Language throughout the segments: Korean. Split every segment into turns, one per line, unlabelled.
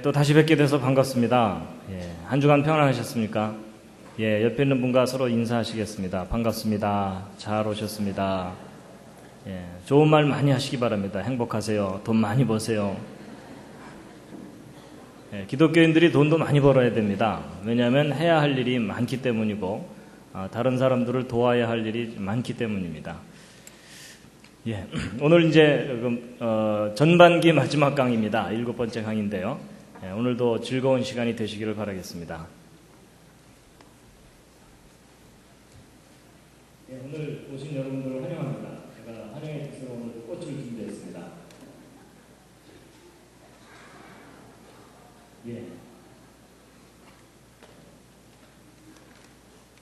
또 다시 뵙게 돼서 반갑습니다. 한 주간 평안하셨습니까? 옆에 있는 분과 서로 인사하시겠습니다. 반갑습니다. 잘 오셨습니다. 좋은 말 많이 하시기 바랍니다. 행복하세요. 돈 많이 버세요. 기독교인들이 돈도 많이 벌어야 됩니다. 왜냐하면 해야 할 일이 많기 때문이고 다른 사람들을 도와야 할 일이 많기 때문입니다. 오늘 이제 전반기 마지막 강의입니다. 7번째 강의인데요. 오늘도 즐거운 시간이 되시기를 바라겠습니다. 오늘 오신 여러분들을 환영합니다. 제가 환영의 뜻으로 오늘 꽃을 준비했습니다.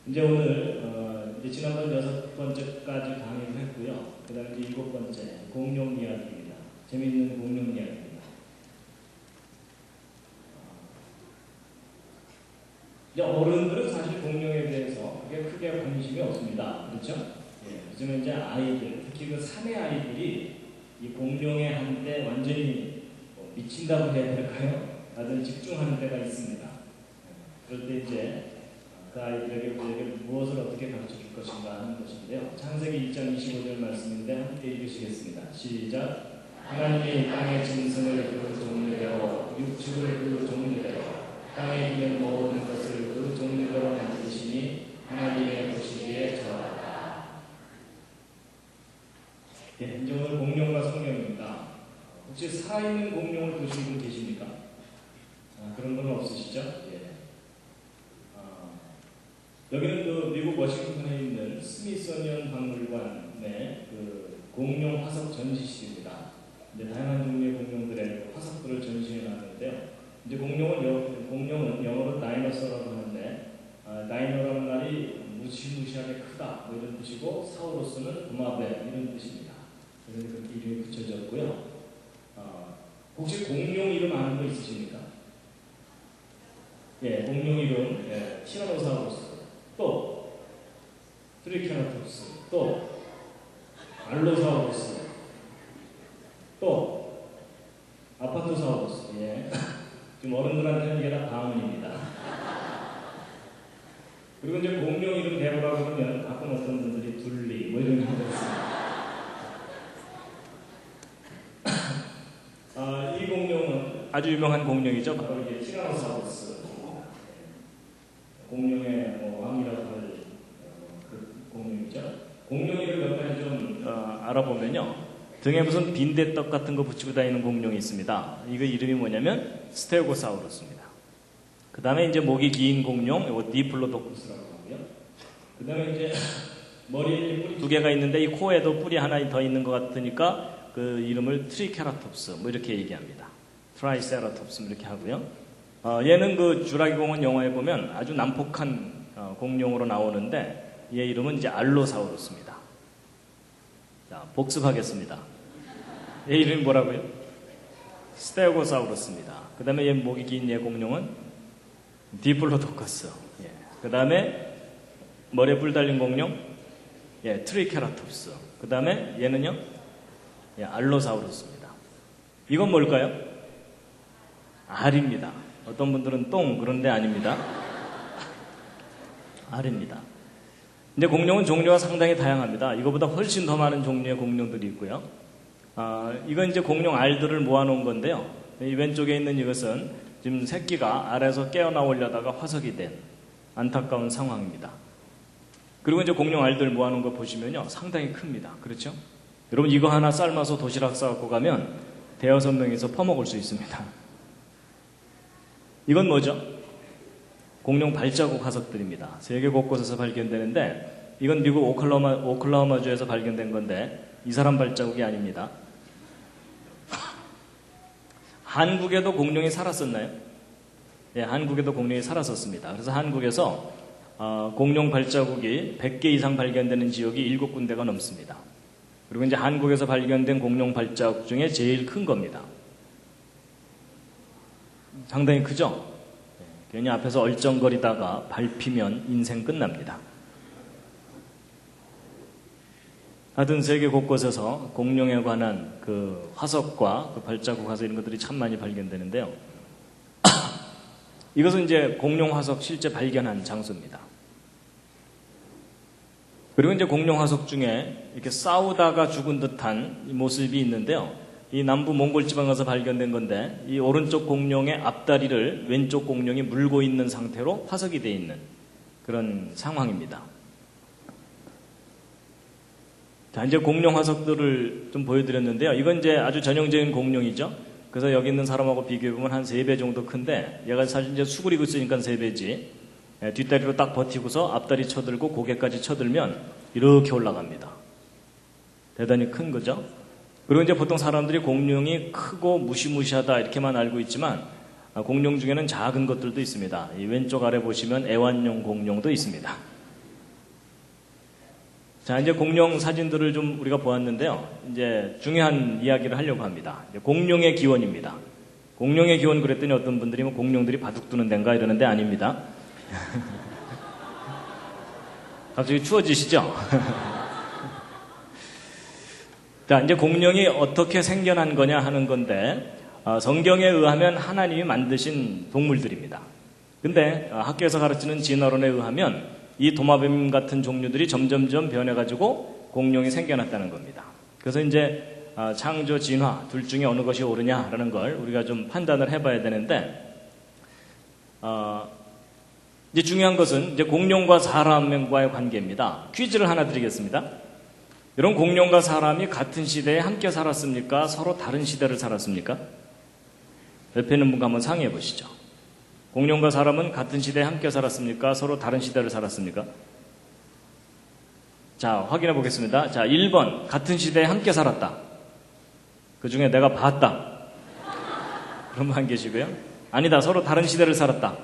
이제 오늘 이제 지난번 6번째까지 강의를 했고요. 그 다음에 7번째 공룡 이야기입니다. 재미있는 공룡 이야기입니다. 이제 어른들은 사실 공룡에 대해서 크게 관심이 없습니다. 그렇죠? 요즘에 이제 아이들, 특히 그 사내 아이들이 이 공룡에 한때 완전히 미친다고 해야 될까요? 다들 집중하는 때가 있습니다. 그럴 때 이제 그 아이들에게 우리에게 무엇을 어떻게 가르쳐 줄 것인가 하는 것인데요. 창세기 1장 25절 말씀인데 함께 읽으시겠습니다. 시작. 하나님이 땅의 짐승을 그 종류대로 육축을 그 종류대로 땅에 있는 모든 것을 그 종류대로 만드시니 하나님의 보시기에 좋았다. 이제 오늘 공룡과 성경입니다. 혹시 살아있는 공룡을 보신 분 계십니까? 그런 분 없으시죠? 여기는 그 미국 워싱턴에 있는 스미소니언 박물관의 그 공룡 화석 전시실입니다. 이제 다양한 종류의 공룡들의 화석들을 전시해 놨는데요. 이제 공룡은 영어로 다이너소라고 하는데, 다이너라는 말이 무시무시하게 크다 뭐 이런 뜻이고, 사우루스는 도마뱀 이런 뜻입니다. 그래서 그렇게 이름이 붙여졌고요. 혹시 공룡 이름 아는 거 있으십니까? 공룡 이름 티라노사우루스, 또 트리케라톱스, 또 알로사우루스, 또 아파토사우루스. 지금 어른들한테는 이게 다 방언입니다. 그리고 이제 공룡 이름 대보라고 하면 가끔 어떤 분들이 둘리 뭐 이런 게 있습니다. 이 공룡은 아주 유명한 공룡이죠. 바로 이게 티라노사우루스. 공룡의 왕이라고 할 그 공룡이죠. 공룡 이름 몇 가지 좀 알아보면요. 등에 무슨 빈대떡 같은 거 붙이고 다니는 공룡이 있습니다. 이거 이름이 뭐냐면 스테고사우루스입니다. 그 다음에 이제 목이 긴 공룡, 이거 디플로도쿠스라고 하고요. 그 다음에 이제 머리에 뿔이 2개가 있는데 이 코에도 뿔이 하나 더 있는 것 같으니까 그 이름을 트리케라톱스 뭐 이렇게 얘기합니다. 트라이세라톱스 이렇게 하고요. 얘는 그 주라기 공원 영화에 보면 아주 난폭한 공룡으로 나오는데 얘 이름은 이제 알로사우루스입니다. 자, 복습하겠습니다. 얘 이름이 뭐라고요? 스테고사우루스입니다. 그 다음에 얘 목이 긴 얘 공룡은 디플로도커스. 그 다음에 머리에 뿔 달린 공룡, 트리케라톱스. 그 다음에 얘는요, 알로사우루스입니다. 이건 뭘까요? 알입니다. 어떤 분들은 똥 그런데 아닙니다. 알입니다. 근데 공룡은 종류가 상당히 다양합니다. 이거보다 훨씬 더 많은 종류의 공룡들이 있고요. 이건 이제 공룡 알들을 모아놓은 건데요. 이 왼쪽에 있는 이것은 지금 새끼가 알에서 깨어나오려다가 화석이 된 안타까운 상황입니다. 그리고 이제 공룡 알들 모아놓은 거 보시면요, 상당히 큽니다. 그렇죠? 여러분 이거 하나 삶아서 도시락 싸갖고 가면 대여섯 명이서 퍼먹을 수 있습니다. 이건 뭐죠? 공룡 발자국 화석들입니다. 세계 곳곳에서 발견되는데 이건 미국 오클라호마주에서 발견된 건데 이 사람 발자국이 아닙니다. 한국에도 공룡이 살았었나요? 한국에도 공룡이 살았었습니다. 그래서 한국에서 공룡 발자국이 100개 이상 발견되는 지역이 7군데가 넘습니다. 그리고 이제 한국에서 발견된 공룡 발자국 중에 제일 큰 겁니다. 상당히 크죠? 괜히 앞에서 얼쩡거리다가 밟히면 인생 끝납니다. 하여튼 세계 곳곳에서 공룡에 관한 그 화석과 그 발자국 화석 이런 것들이 참 많이 발견되는데요. 이것은 이제 공룡 화석 실제 발견한 장소입니다. 그리고 이제 공룡 화석 중에 이렇게 싸우다가 죽은 듯한 모습이 있는데요. 이 남부 몽골 지방에서 발견된 건데 이 오른쪽 공룡의 앞다리를 왼쪽 공룡이 물고 있는 상태로 화석이 되어 있는 그런 상황입니다. 자, 이제 공룡 화석들을 좀 보여드렸는데요. 이건 이제 아주 전형적인 공룡이죠. 그래서 여기 있는 사람하고 비교해보면 한 3배 정도 큰데 얘가 사실 이제 수그리고 있으니까 3배지. 뒷다리로 딱 버티고서 앞다리 쳐들고 고개까지 쳐들면 이렇게 올라갑니다. 대단히 큰 거죠. 그리고 이제 보통 사람들이 공룡이 크고 무시무시하다 이렇게만 알고 있지만 공룡 중에는 작은 것들도 있습니다. 이 왼쪽 아래 보시면 애완용 공룡도 있습니다. 자, 이제 공룡 사진들을 좀 우리가 보았는데요. 이제 중요한 이야기를 하려고 합니다. 이제 공룡의 기원입니다. 공룡의 기원 그랬더니 어떤 분들이 뭐 공룡들이 바둑 두는 데인가 이러는데 아닙니다. 갑자기 추워지시죠? 자, 이제 공룡이 어떻게 생겨난 거냐 하는 건데, 성경에 의하면 하나님이 만드신 동물들입니다. 근데 학교에서 가르치는 진화론에 의하면 이 도마뱀 같은 종류들이 점점점 변해가지고 공룡이 생겨났다는 겁니다. 그래서 이제 창조, 진화 둘 중에 어느 것이 옳으냐라는 걸 우리가 좀 판단을 해봐야 되는데, 이제 중요한 것은 이제 공룡과 사람과의 관계입니다. 퀴즈를 하나 드리겠습니다. 이런 공룡과 사람이 같은 시대에 함께 살았습니까? 서로 다른 시대를 살았습니까? 옆에 있는 분과 한번 상의해 보시죠. 공룡과 사람은 같은 시대에 함께 살았습니까? 서로 다른 시대를 살았습니까? 자, 확인해 보겠습니다. 자, 1번 같은 시대에 함께 살았다. 그 중에 내가 봤다. 그런 분 안 계시고요. 아니다, 서로 다른 시대를 살았다.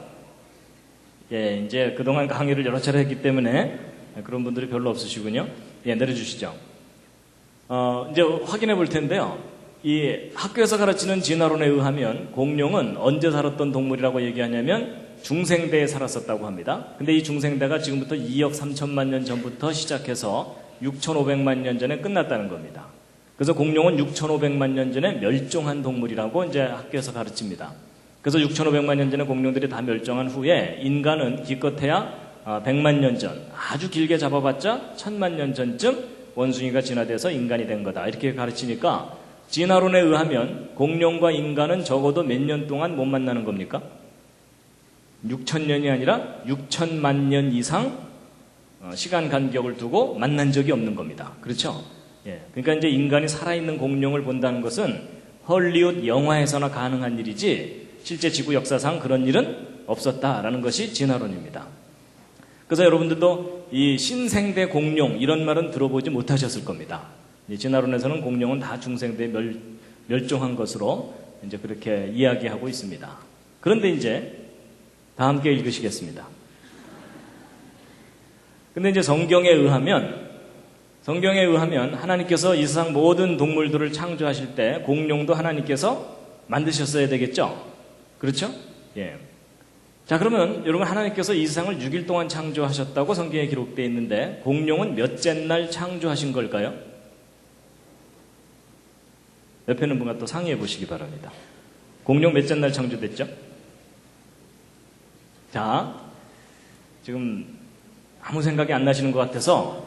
예, 이제 그동안 강의를 여러 차례 했기 때문에 그런 분들이 별로 없으시군요. 예, 내려주시죠. 이제 확인해 볼 텐데요. 이 학교에서 가르치는 진화론에 의하면 공룡은 언제 살았던 동물이라고 얘기하냐면 중생대에 살았었다고 합니다. 근데 이 중생대가 지금부터 2억 3천만 년 전부터 시작해서 6,500만 년 전에 끝났다는 겁니다. 그래서 공룡은 6,500만 년 전에 멸종한 동물이라고 이제 학교에서 가르칩니다. 그래서 6,500만 년 전에 공룡들이 다 멸종한 후에 인간은 기껏해야 100만 년 전, 아주 길게 잡아봤자 1000만 년 전쯤 원숭이가 진화돼서 인간이 된 거다. 이렇게 가르치니까 진화론에 의하면 공룡과 인간은 적어도 몇 년 동안 못 만나는 겁니까? 6,000년이 아니라 6,000만 년 이상 시간 간격을 두고 만난 적이 없는 겁니다. 그렇죠? 예. 그러니까 이제 인간이 살아있는 공룡을 본다는 것은 헐리우드 영화에서나 가능한 일이지 실제 지구 역사상 그런 일은 없었다라는 것이 진화론입니다. 그래서 여러분들도 이 신생대 공룡 이런 말은 들어보지 못하셨을 겁니다. 진화론에서는 공룡은 다 중생대에 멸종한 것으로 이제 그렇게 이야기하고 있습니다. 그런데 이제 다 함께 읽으시겠습니다. 근데 이제 성경에 의하면 하나님께서 이 세상 모든 동물들을 창조하실 때 공룡도 하나님께서 만드셨어야 되겠죠? 그렇죠? 예. 자, 그러면 여러분 하나님께서 이 세상을 6일 동안 창조하셨다고 성경에 기록되어 있는데 공룡은 몇째 날 창조하신 걸까요? 옆에 있는 분과 또 상의해 보시기 바랍니다. 공룡 몇째 날 창조됐죠? 자, 지금 아무 생각이 안 나시는 것 같아서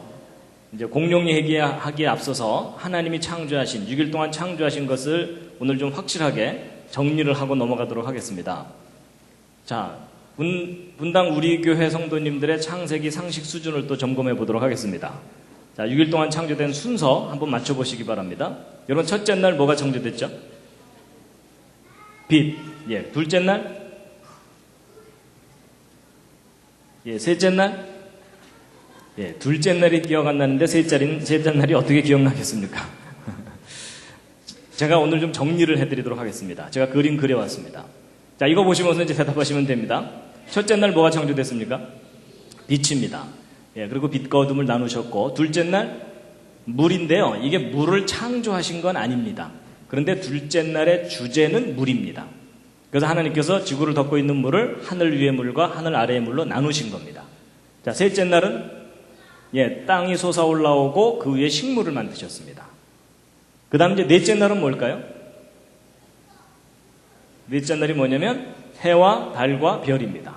이제 공룡 얘기하기에 앞서서 하나님이 창조하신 6일 동안 창조하신 것을 오늘 좀 확실하게 정리를 하고 넘어가도록 하겠습니다. 자, 분당 우리 교회 성도님들의 창세기 상식 수준을 또 점검해 보도록 하겠습니다. 자, 6일 동안 창조된 순서 한번 맞춰보시기 바랍니다. 여러분, 첫째 날 뭐가 창조됐죠? 빛. 예. 둘째 날? 예. 셋째 날? 예. 둘째 날이 기억 안 나는데 셋째 날이 어떻게 기억나겠습니까? 제가 오늘 좀 정리를 해드리도록 하겠습니다. 제가 그림 그려왔습니다. 자, 이거 보시면서 이제 대답하시면 됩니다. 첫째 날 뭐가 창조됐습니까? 빛입니다. 예, 그리고 빛과 어둠을 나누셨고, 둘째 날 물인데요. 이게 물을 창조하신 건 아닙니다. 그런데 둘째 날의 주제는 물입니다. 그래서 하나님께서 지구를 덮고 있는 물을 하늘 위의 물과 하늘 아래의 물로 나누신 겁니다. 자, 셋째 날은 땅이 솟아올라오고 그 위에 식물을 만드셨습니다. 그 다음 이제 넷째 날은 뭘까요? 넷째 날이 뭐냐면 해와 달과 별입니다.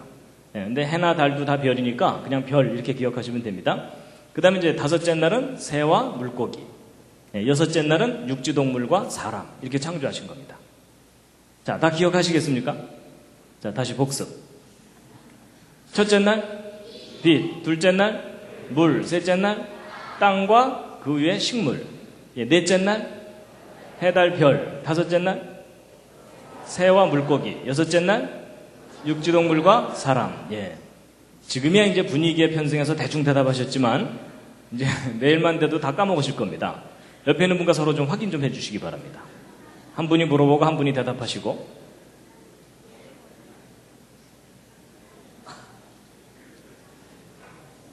예, 근데 해나 달도 다 별이니까 그냥 별 이렇게 기억하시면 됩니다. 그 다음에 이제 다섯째 날은 새와 물고기. 예, 여섯째 날은 육지동물과 사람. 이렇게 창조하신 겁니다. 자, 다 기억하시겠습니까? 자, 다시 복습. 첫째 날, 빛. 둘째 날, 물. 셋째 날, 땅과 그 위에 식물. 예, 넷째 날, 해, 달, 별. 다섯째 날, 새와 물고기. 여섯째 날, 육지동물과 사람. 예. 지금이야 이제 분위기에 편승해서 대충 대답하셨지만, 이제 내일만 돼도 다 까먹으실 겁니다. 옆에 있는 분과 서로 좀 확인 좀 해주시기 바랍니다. 한 분이 물어보고 한 분이 대답하시고.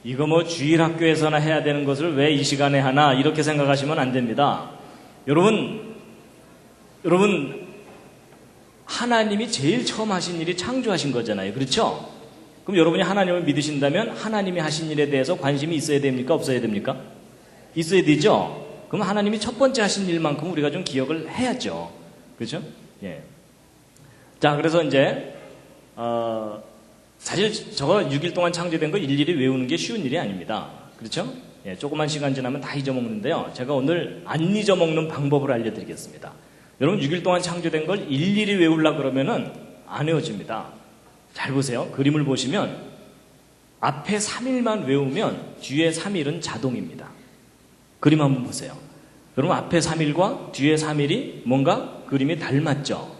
이거 뭐 주일학교에서나 해야 되는 것을 왜 이 시간에 하나 이렇게 생각하시면 안 됩니다. 여러분 하나님이 제일 처음 하신 일이 창조하신 거잖아요. 그렇죠? 그럼 여러분이 하나님을 믿으신다면 하나님이 하신 일에 대해서 관심이 있어야 됩니까? 없어야 됩니까? 있어야 되죠? 그럼 하나님이 첫 번째 하신 일만큼 우리가 좀 기억을 해야죠. 그렇죠? 예. 자, 그래서 이제 사실 저거 6일 동안 창조된 거 일일이 외우는 게 쉬운 일이 아닙니다. 그렇죠? 예, 조그만 시간 지나면 다 잊어먹는데요. 제가 오늘 안 잊어먹는 방법을 알려드리겠습니다. 여러분 6일 동안 창조된 걸 일일이 외우려고 그러면은 안 외워집니다. 잘 보세요. 그림을 보시면 앞에 3일만 외우면 뒤에 3일은 자동입니다. 그림 한번 보세요. 여러분 앞에 3일과 뒤에 3일이 뭔가 그림이 닮았죠?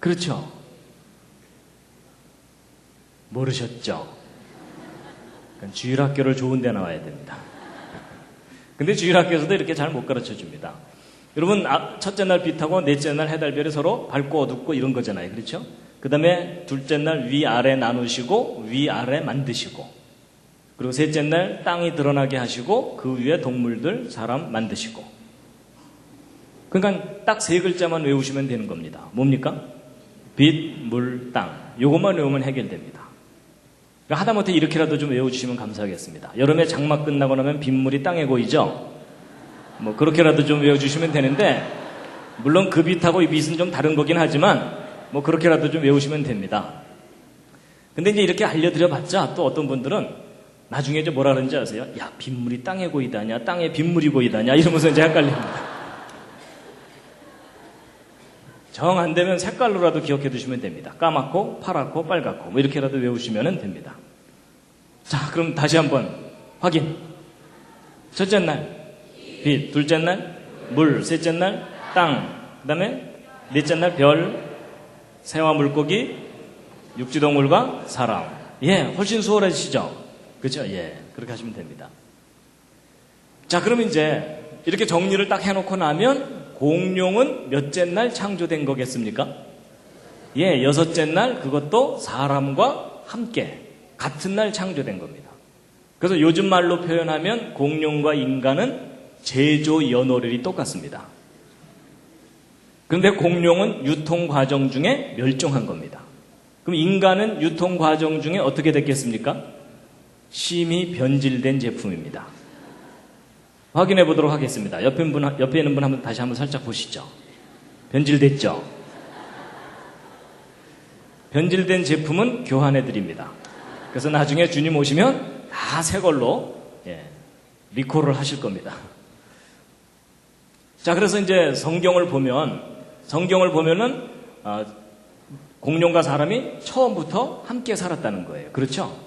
그렇죠? 모르셨죠? 주일학교를 좋은 데 나와야 됩니다. 근데 주일학교에서도 이렇게 잘 못 가르쳐 줍니다. 여러분 첫째 날 빛하고 넷째 날 해달별이 서로 밝고 어둡고 이런 거잖아요. 그렇죠? 그 다음에 둘째 날 위아래 나누시고 위아래 만드시고, 그리고 셋째 날 땅이 드러나게 하시고 그 위에 동물들 사람 만드시고. 그러니까 딱 세 글자만 외우시면 되는 겁니다. 뭡니까? 빛, 물, 땅. 요것만 외우면 해결됩니다. 그러니까 하다못해 이렇게라도 좀 외워주시면 감사하겠습니다. 여름에 장마 끝나고 나면 빗물이 땅에 고이죠? 뭐 그렇게라도 좀 외워주시면 되는데, 물론 그 빛하고 이 빛은 좀 다른 거긴 하지만 뭐 그렇게라도 좀 외우시면 됩니다. 근데 이제 이렇게 알려드려봤자 또 어떤 분들은 나중에 이제 뭐라 그러는지 아세요? 야, 빗물이 땅에 고이다냐, 땅에 빗물이 고이다냐 이러면서 이제 헷갈립니다. 정 안 되면 색깔로라도 기억해 두시면 됩니다. 까맣고 파랗고 빨갛고 뭐 이렇게라도 외우시면 됩니다. 자, 그럼 다시 한번 확인. 첫째 날 빛, 둘째 날 물, 셋째 날 땅, 그 다음에 넷째 날 별, 새와 물고기, 육지동물과 사람. 예, 훨씬 수월해지시죠? 그렇죠? 예, 그렇게 하시면 됩니다. 자, 그럼 이제 이렇게 정리를 딱 해놓고 나면 공룡은 몇째 날 창조된 거겠습니까? 예, 여섯째 날, 그것도 사람과 함께 같은 날 창조된 겁니다. 그래서 요즘 말로 표현하면 공룡과 인간은 제조 연월일이 똑같습니다. 그런데 공룡은 유통 과정 중에 멸종한 겁니다. 그럼 인간은 유통 과정 중에 어떻게 됐겠습니까? 심히 변질된 제품입니다. 확인해 보도록 하겠습니다. 옆에 있는 분 다시 한번 살짝 보시죠. 변질됐죠? 변질된 제품은 교환해 드립니다. 그래서 나중에 주님 오시면 다 새 걸로 리콜을 하실 겁니다. 자, 그래서 이제 성경을 보면은 공룡과 사람이 처음부터 함께 살았다는 거예요. 그렇죠?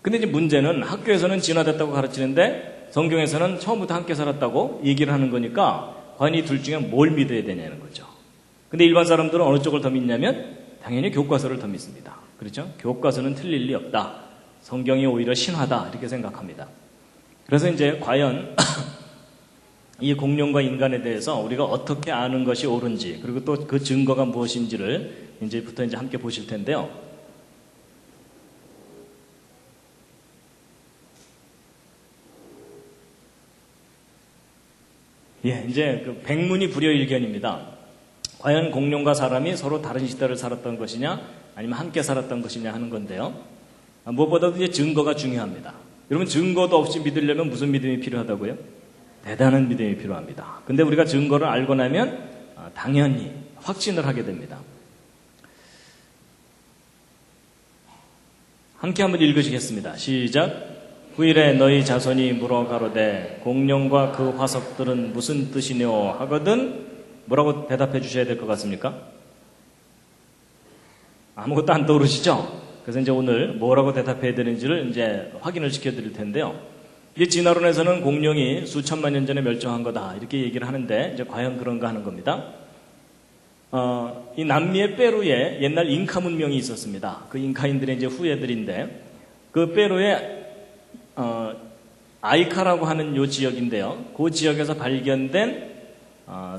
근데 이제 문제는 학교에서는 진화됐다고 가르치는데 성경에서는 처음부터 함께 살았다고 얘기를 하는 거니까 과연 이 둘 중에 뭘 믿어야 되냐는 거죠. 근데 일반 사람들은 어느 쪽을 더 믿냐면 당연히 교과서를 더 믿습니다. 그렇죠? 교과서는 틀릴 리 없다. 성경이 오히려 신화다. 이렇게 생각합니다. 그래서 이제 과연 이 공룡과 인간에 대해서 우리가 어떻게 아는 것이 옳은지, 그리고 또 그 증거가 무엇인지를 이제부터 함께 보실 텐데요. 예, 이제 그 백문이 불여일견입니다. 과연 공룡과 사람이 서로 다른 시대를 살았던 것이냐, 아니면 함께 살았던 것이냐 하는 건데요. 무엇보다도 이제 증거가 중요합니다. 여러분, 증거도 없이 믿으려면 무슨 믿음이 필요하다고요? 대단한 믿음이 필요합니다. 근데 우리가 증거를 알고 나면 당연히 확신을 하게 됩니다. 함께 한번 읽으시겠습니다. 시작. 후일에 너희 자손이 물어 가로되 공룡과 그 화석들은 무슨 뜻이뇨 하거든 뭐라고 대답해 주셔야 될 것 같습니까? 아무것도 안 떠오르시죠? 그래서 이제 오늘 뭐라고 대답해야 되는지를 이제 확인을 시켜드릴 텐데요. 이게 진화론에서는 공룡이 수천만 년 전에 멸종한 거다 이렇게 얘기를 하는데 이제 과연 그런가 하는 겁니다. 이 남미의 페루에 옛날 잉카 문명이 있었습니다. 그 잉카인들의 이제 후예들인데 그 페루에 아이카라고 하는 요 지역인데요. 그 지역에서 발견된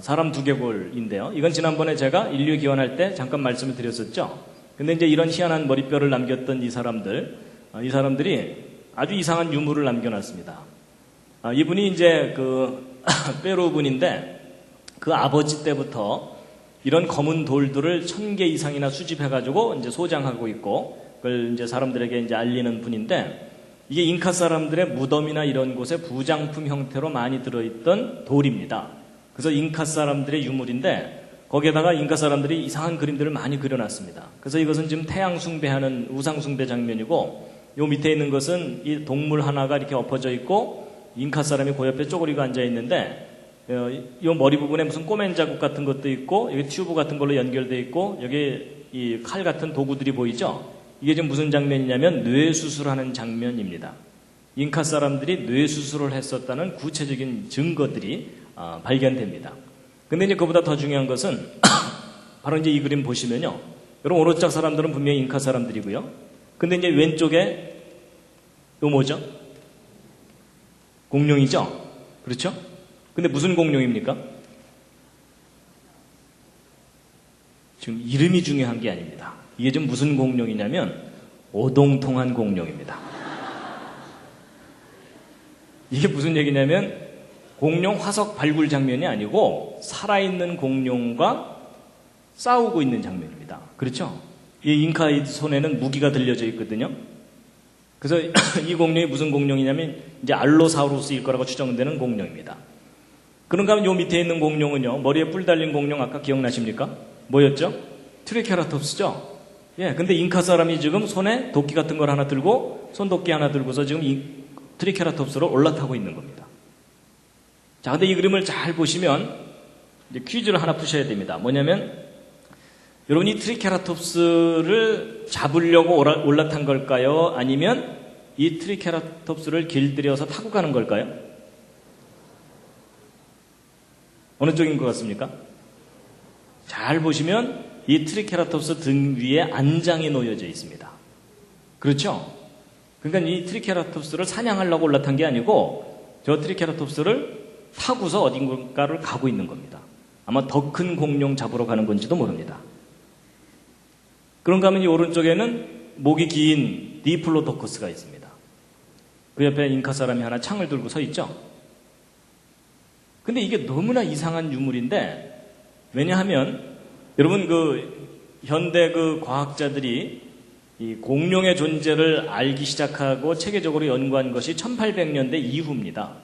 사람 두개골인데요. 이건 지난번에 제가 인류 기원할 때 잠깐 말씀을 드렸었죠. 근데 이제 이런 희한한 머리뼈를 남겼던 이 사람들이 아주 이상한 유물을 남겨놨습니다. 이분이 이제 그 페루 분인데 그 아버지 때부터 이런 검은 돌들을 1000개 이상이나 수집해가지고 이제 소장하고 있고 그걸 이제 사람들에게 이제 알리는 분인데 이게 잉카 사람들의 무덤이나 이런 곳에 부장품 형태로 많이 들어있던 돌입니다. 그래서 잉카 사람들의 유물인데 거기에다가 잉카 사람들이 이상한 그림들을 많이 그려놨습니다. 그래서 이것은 지금 태양 숭배하는 우상 숭배 장면이고 요 밑에 있는 것은 이 동물 하나가 이렇게 엎어져 있고 잉카 사람이 그 옆에 쪼그리고 앉아 있는데 요 머리 부분에 무슨 꼬맨 자국 같은 것도 있고 여기 튜브 같은 걸로 연결되어 있고 여기 이 칼 같은 도구들이 보이죠? 이게 지금 무슨 장면이냐면 뇌수술하는 장면입니다. 잉카 사람들이 뇌수술을 했었다는 구체적인 증거들이 발견됩니다. 근데 이제 그보다 더 중요한 것은 바로 이제 이 그림 보시면요. 여러분 오른쪽 사람들은 분명히 잉카 사람들이고요. 근데 이제 왼쪽에 요 뭐죠? 공룡이죠? 그렇죠? 근데 무슨 공룡입니까? 지금 이름이 중요한 게 아닙니다. 이게 지금 무슨 공룡이냐면 오동통한 공룡입니다. 이게 무슨 얘기냐면 공룡 화석 발굴 장면이 아니고 살아있는 공룡과 싸우고 있는 장면입니다. 그렇죠? 이 잉카의 손에는 무기가 들려져 있거든요. 그래서 이 공룡이 무슨 공룡이냐면 이제 알로사우루스일 거라고 추정되는 공룡입니다. 그런가 하면 요 밑에 있는 공룡은요. 머리에 뿔 달린 공룡 아까 기억나십니까? 뭐였죠? 트리케라톱스죠? 예, 근데 잉카 사람이 지금 손에 도끼 같은 걸 하나 들고 손도끼 하나 들고서 지금 이 트리케라톱스로 올라타고 있는 겁니다. 자, 근데 이 그림을 잘 보시면 이제 퀴즈를 하나 푸셔야 됩니다. 뭐냐면 여러분이 트리케라톱스를 잡으려고 올라탄 걸까요? 아니면 이 트리케라톱스를 길들여서 타고 가는 걸까요? 어느 쪽인 것 같습니까? 잘 보시면 이 트리케라톱스 등 위에 안장이 놓여져 있습니다. 그렇죠? 그러니까 이 트리케라톱스를 사냥하려고 올라탄 게 아니고 저 트리케라톱스를 타고서 어딘가를 가고 있는 겁니다. 아마 더 큰 공룡 잡으러 가는 건지도 모릅니다. 그런가 하면 이 오른쪽에는 목이 긴 디플로도커스가 있습니다. 그 옆에 잉카 사람이 하나 창을 들고 서 있죠? 근데 이게 너무나 이상한 유물인데 왜냐하면 여러분 현대 과학자들이 이 공룡의 존재를 알기 시작하고 체계적으로 연구한 것이 1800년대 이후입니다.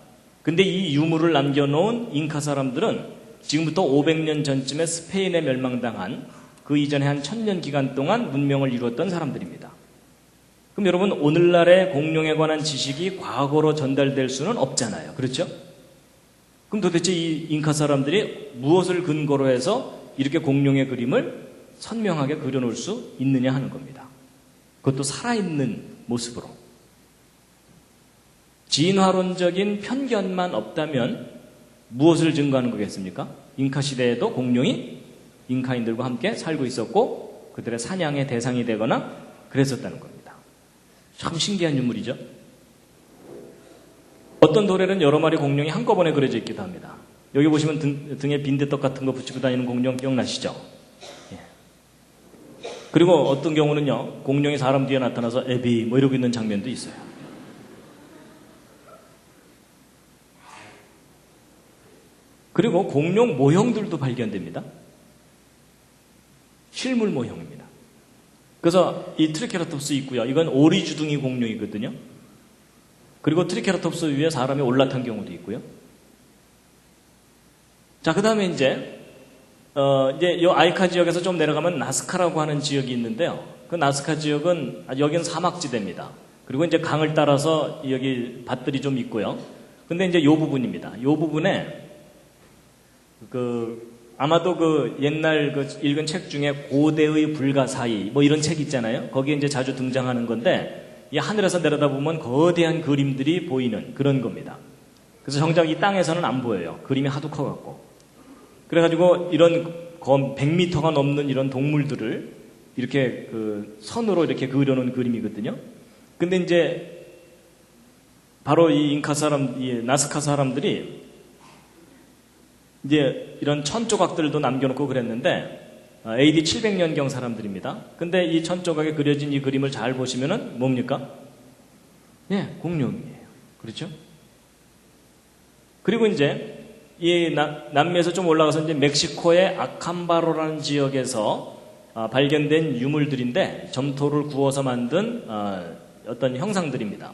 근데 이 유물을 남겨놓은 잉카 사람들은 지금부터 500년 전쯤에 스페인에 멸망당한 그 이전에 한 1000년 기간 동안 문명을 이루었던 사람들입니다. 그럼 여러분 오늘날의 공룡에 관한 지식이 과거로 전달될 수는 없잖아요. 그렇죠? 그럼 도대체 이 잉카 사람들이 무엇을 근거로 해서 이렇게 공룡의 그림을 선명하게 그려놓을 수 있느냐 하는 겁니다. 그것도 살아있는 모습으로. 진화론적인 편견만 없다면 무엇을 증거하는 거겠습니까? 잉카 시대에도 공룡이 잉카인들과 함께 살고 있었고 그들의 사냥의 대상이 되거나 그랬었다는 겁니다. 참 신기한 유물이죠. 어떤 돌에는 여러 마리 공룡이 한꺼번에 그려져 있기도 합니다. 여기 보시면 등에 빈대떡 같은 거 붙이고 다니는 공룡 기억나시죠? 예. 그리고 어떤 경우는요, 공룡이 사람 뒤에 나타나서 애비 뭐 이러고 있는 장면도 있어요. 그리고 공룡 모형들도 발견됩니다. 실물 모형입니다. 그래서 이 트리케라톱스 있고요. 이건 오리주둥이 공룡이거든요. 그리고 트리케라톱스 위에 사람이 올라탄 경우도 있고요. 자, 그 다음에 이제 이제 요 아이카 지역에서 좀 내려가면 나스카라고 하는 지역이 있는데요. 그 나스카 지역은 여기는 사막지대입니다. 그리고 이제 강을 따라서 여기 밭들이 좀 있고요. 근데 이제 요 부분입니다. 요 부분에 아마도 옛날 읽은 책 중에 고대의 불가사의 뭐 이런 책 있잖아요. 거기에 이제 자주 등장하는 건데 이 하늘에서 내려다보면 거대한 그림들이 보이는 그런 겁니다. 그래서 정작 이 땅에서는 안 보여요. 그림이 하도 커갖고. 그래가지고 이런 100m가 넘는 이런 동물들을 이렇게 선으로 이렇게 그려놓은 그림이거든요. 근데 이제 바로 이 나스카 사람들이 이제 이런 천 조각들도 남겨놓고 그랬는데 AD 700년경 사람들입니다. 근데 이 천 조각에 그려진 이 그림을 잘 보시면은 뭡니까? 예, 공룡이에요. 그렇죠? 그리고 이제 이 남미에서 좀 올라가서 이제 멕시코의 아캄바로라는 지역에서 발견된 유물들인데 점토를 구워서 만든 어떤 형상들입니다.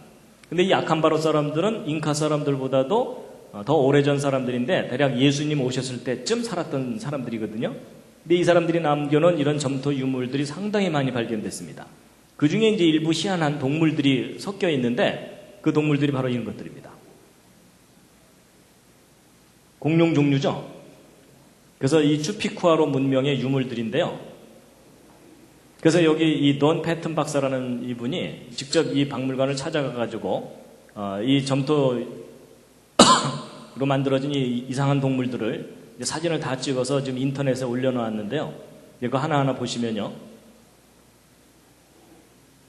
근데 이 아캄바로 사람들은 잉카 사람들보다도 더 오래전 사람들인데 대략 예수님 오셨을 때쯤 살았던 사람들이거든요. 근데 이 사람들이 남겨놓은 이런 점토 유물들이 상당히 많이 발견됐습니다. 그 중에 이제 일부 희한한 동물들이 섞여 있는데 그 동물들이 바로 이런 것들입니다. 공룡 종류죠. 그래서 이 추피쿠아로 문명의 유물들인데요. 그래서 여기 이 돈 패튼 박사라는 이분이 직접 이 박물관을 찾아가가지고 이 점토로 만들어진 이 이상한 동물들을 사진을 다 찍어서 지금 인터넷에 올려놓았는데요. 이거 하나하나 보시면요.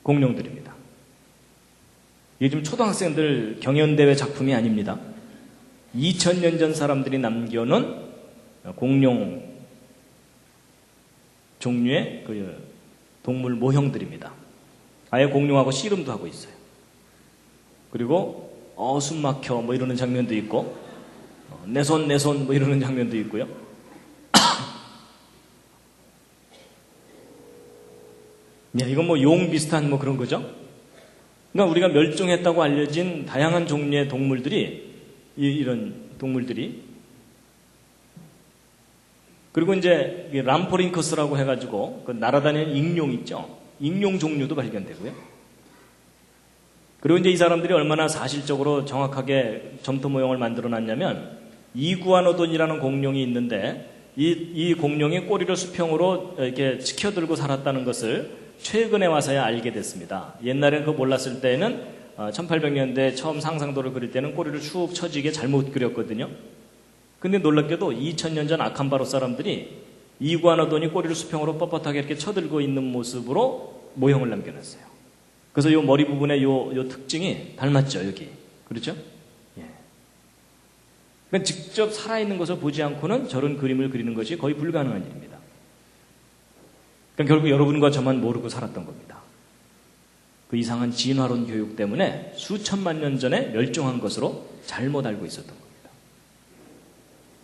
공룡들입니다. 이게 지금 초등학생들 경연대회 작품이 아닙니다. 2000년 전 사람들이 남겨놓은 공룡 종류의 동물 모형들입니다. 아예 공룡하고 씨름도 하고 있어요. 그리고 숨 막혀 뭐 이러는 장면도 있고 내 손 뭐 이러는 장면도 있고요. 야, 이건 뭐 용 비슷한 뭐 그런 거죠. 그러니까 우리가 멸종했다고 알려진 다양한 종류의 동물들이 이런 동물들이 그리고 이제 람포링커스라고 해가지고 날아다니는 익룡 있죠. 익룡 종류도 발견되고요. 그리고 이제 이 사람들이 얼마나 사실적으로 정확하게 점토 모형을 만들어 놨냐면 이구아노돈이라는 공룡이 있는데 이 공룡이 꼬리를 수평으로 이렇게 치켜들고 살았다는 것을 최근에 와서야 알게 됐습니다. 옛날에는 그거 몰랐을 때는 1800년대 처음 상상도를 그릴 때는 꼬리를 축 처지게 잘못 그렸거든요. 근데 놀랍게도 2000년 전 아캄바로 사람들이 이구아노돈이 꼬리를 수평으로 뻣뻣하게 이렇게 쳐들고 있는 모습으로 모형을 남겨놨어요. 그래서 이 머리 부분의 요 특징이 닮았죠, 여기. 그렇죠? 예. 그러니까 직접 살아있는 것을 보지 않고는 저런 그림을 그리는 것이 거의 불가능한 일입니다. 그러니까 결국 여러분과 저만 모르고 살았던 겁니다. 그 이상한 진화론 교육 때문에 수천만 년 전에 멸종한 것으로 잘못 알고 있었던 겁니다.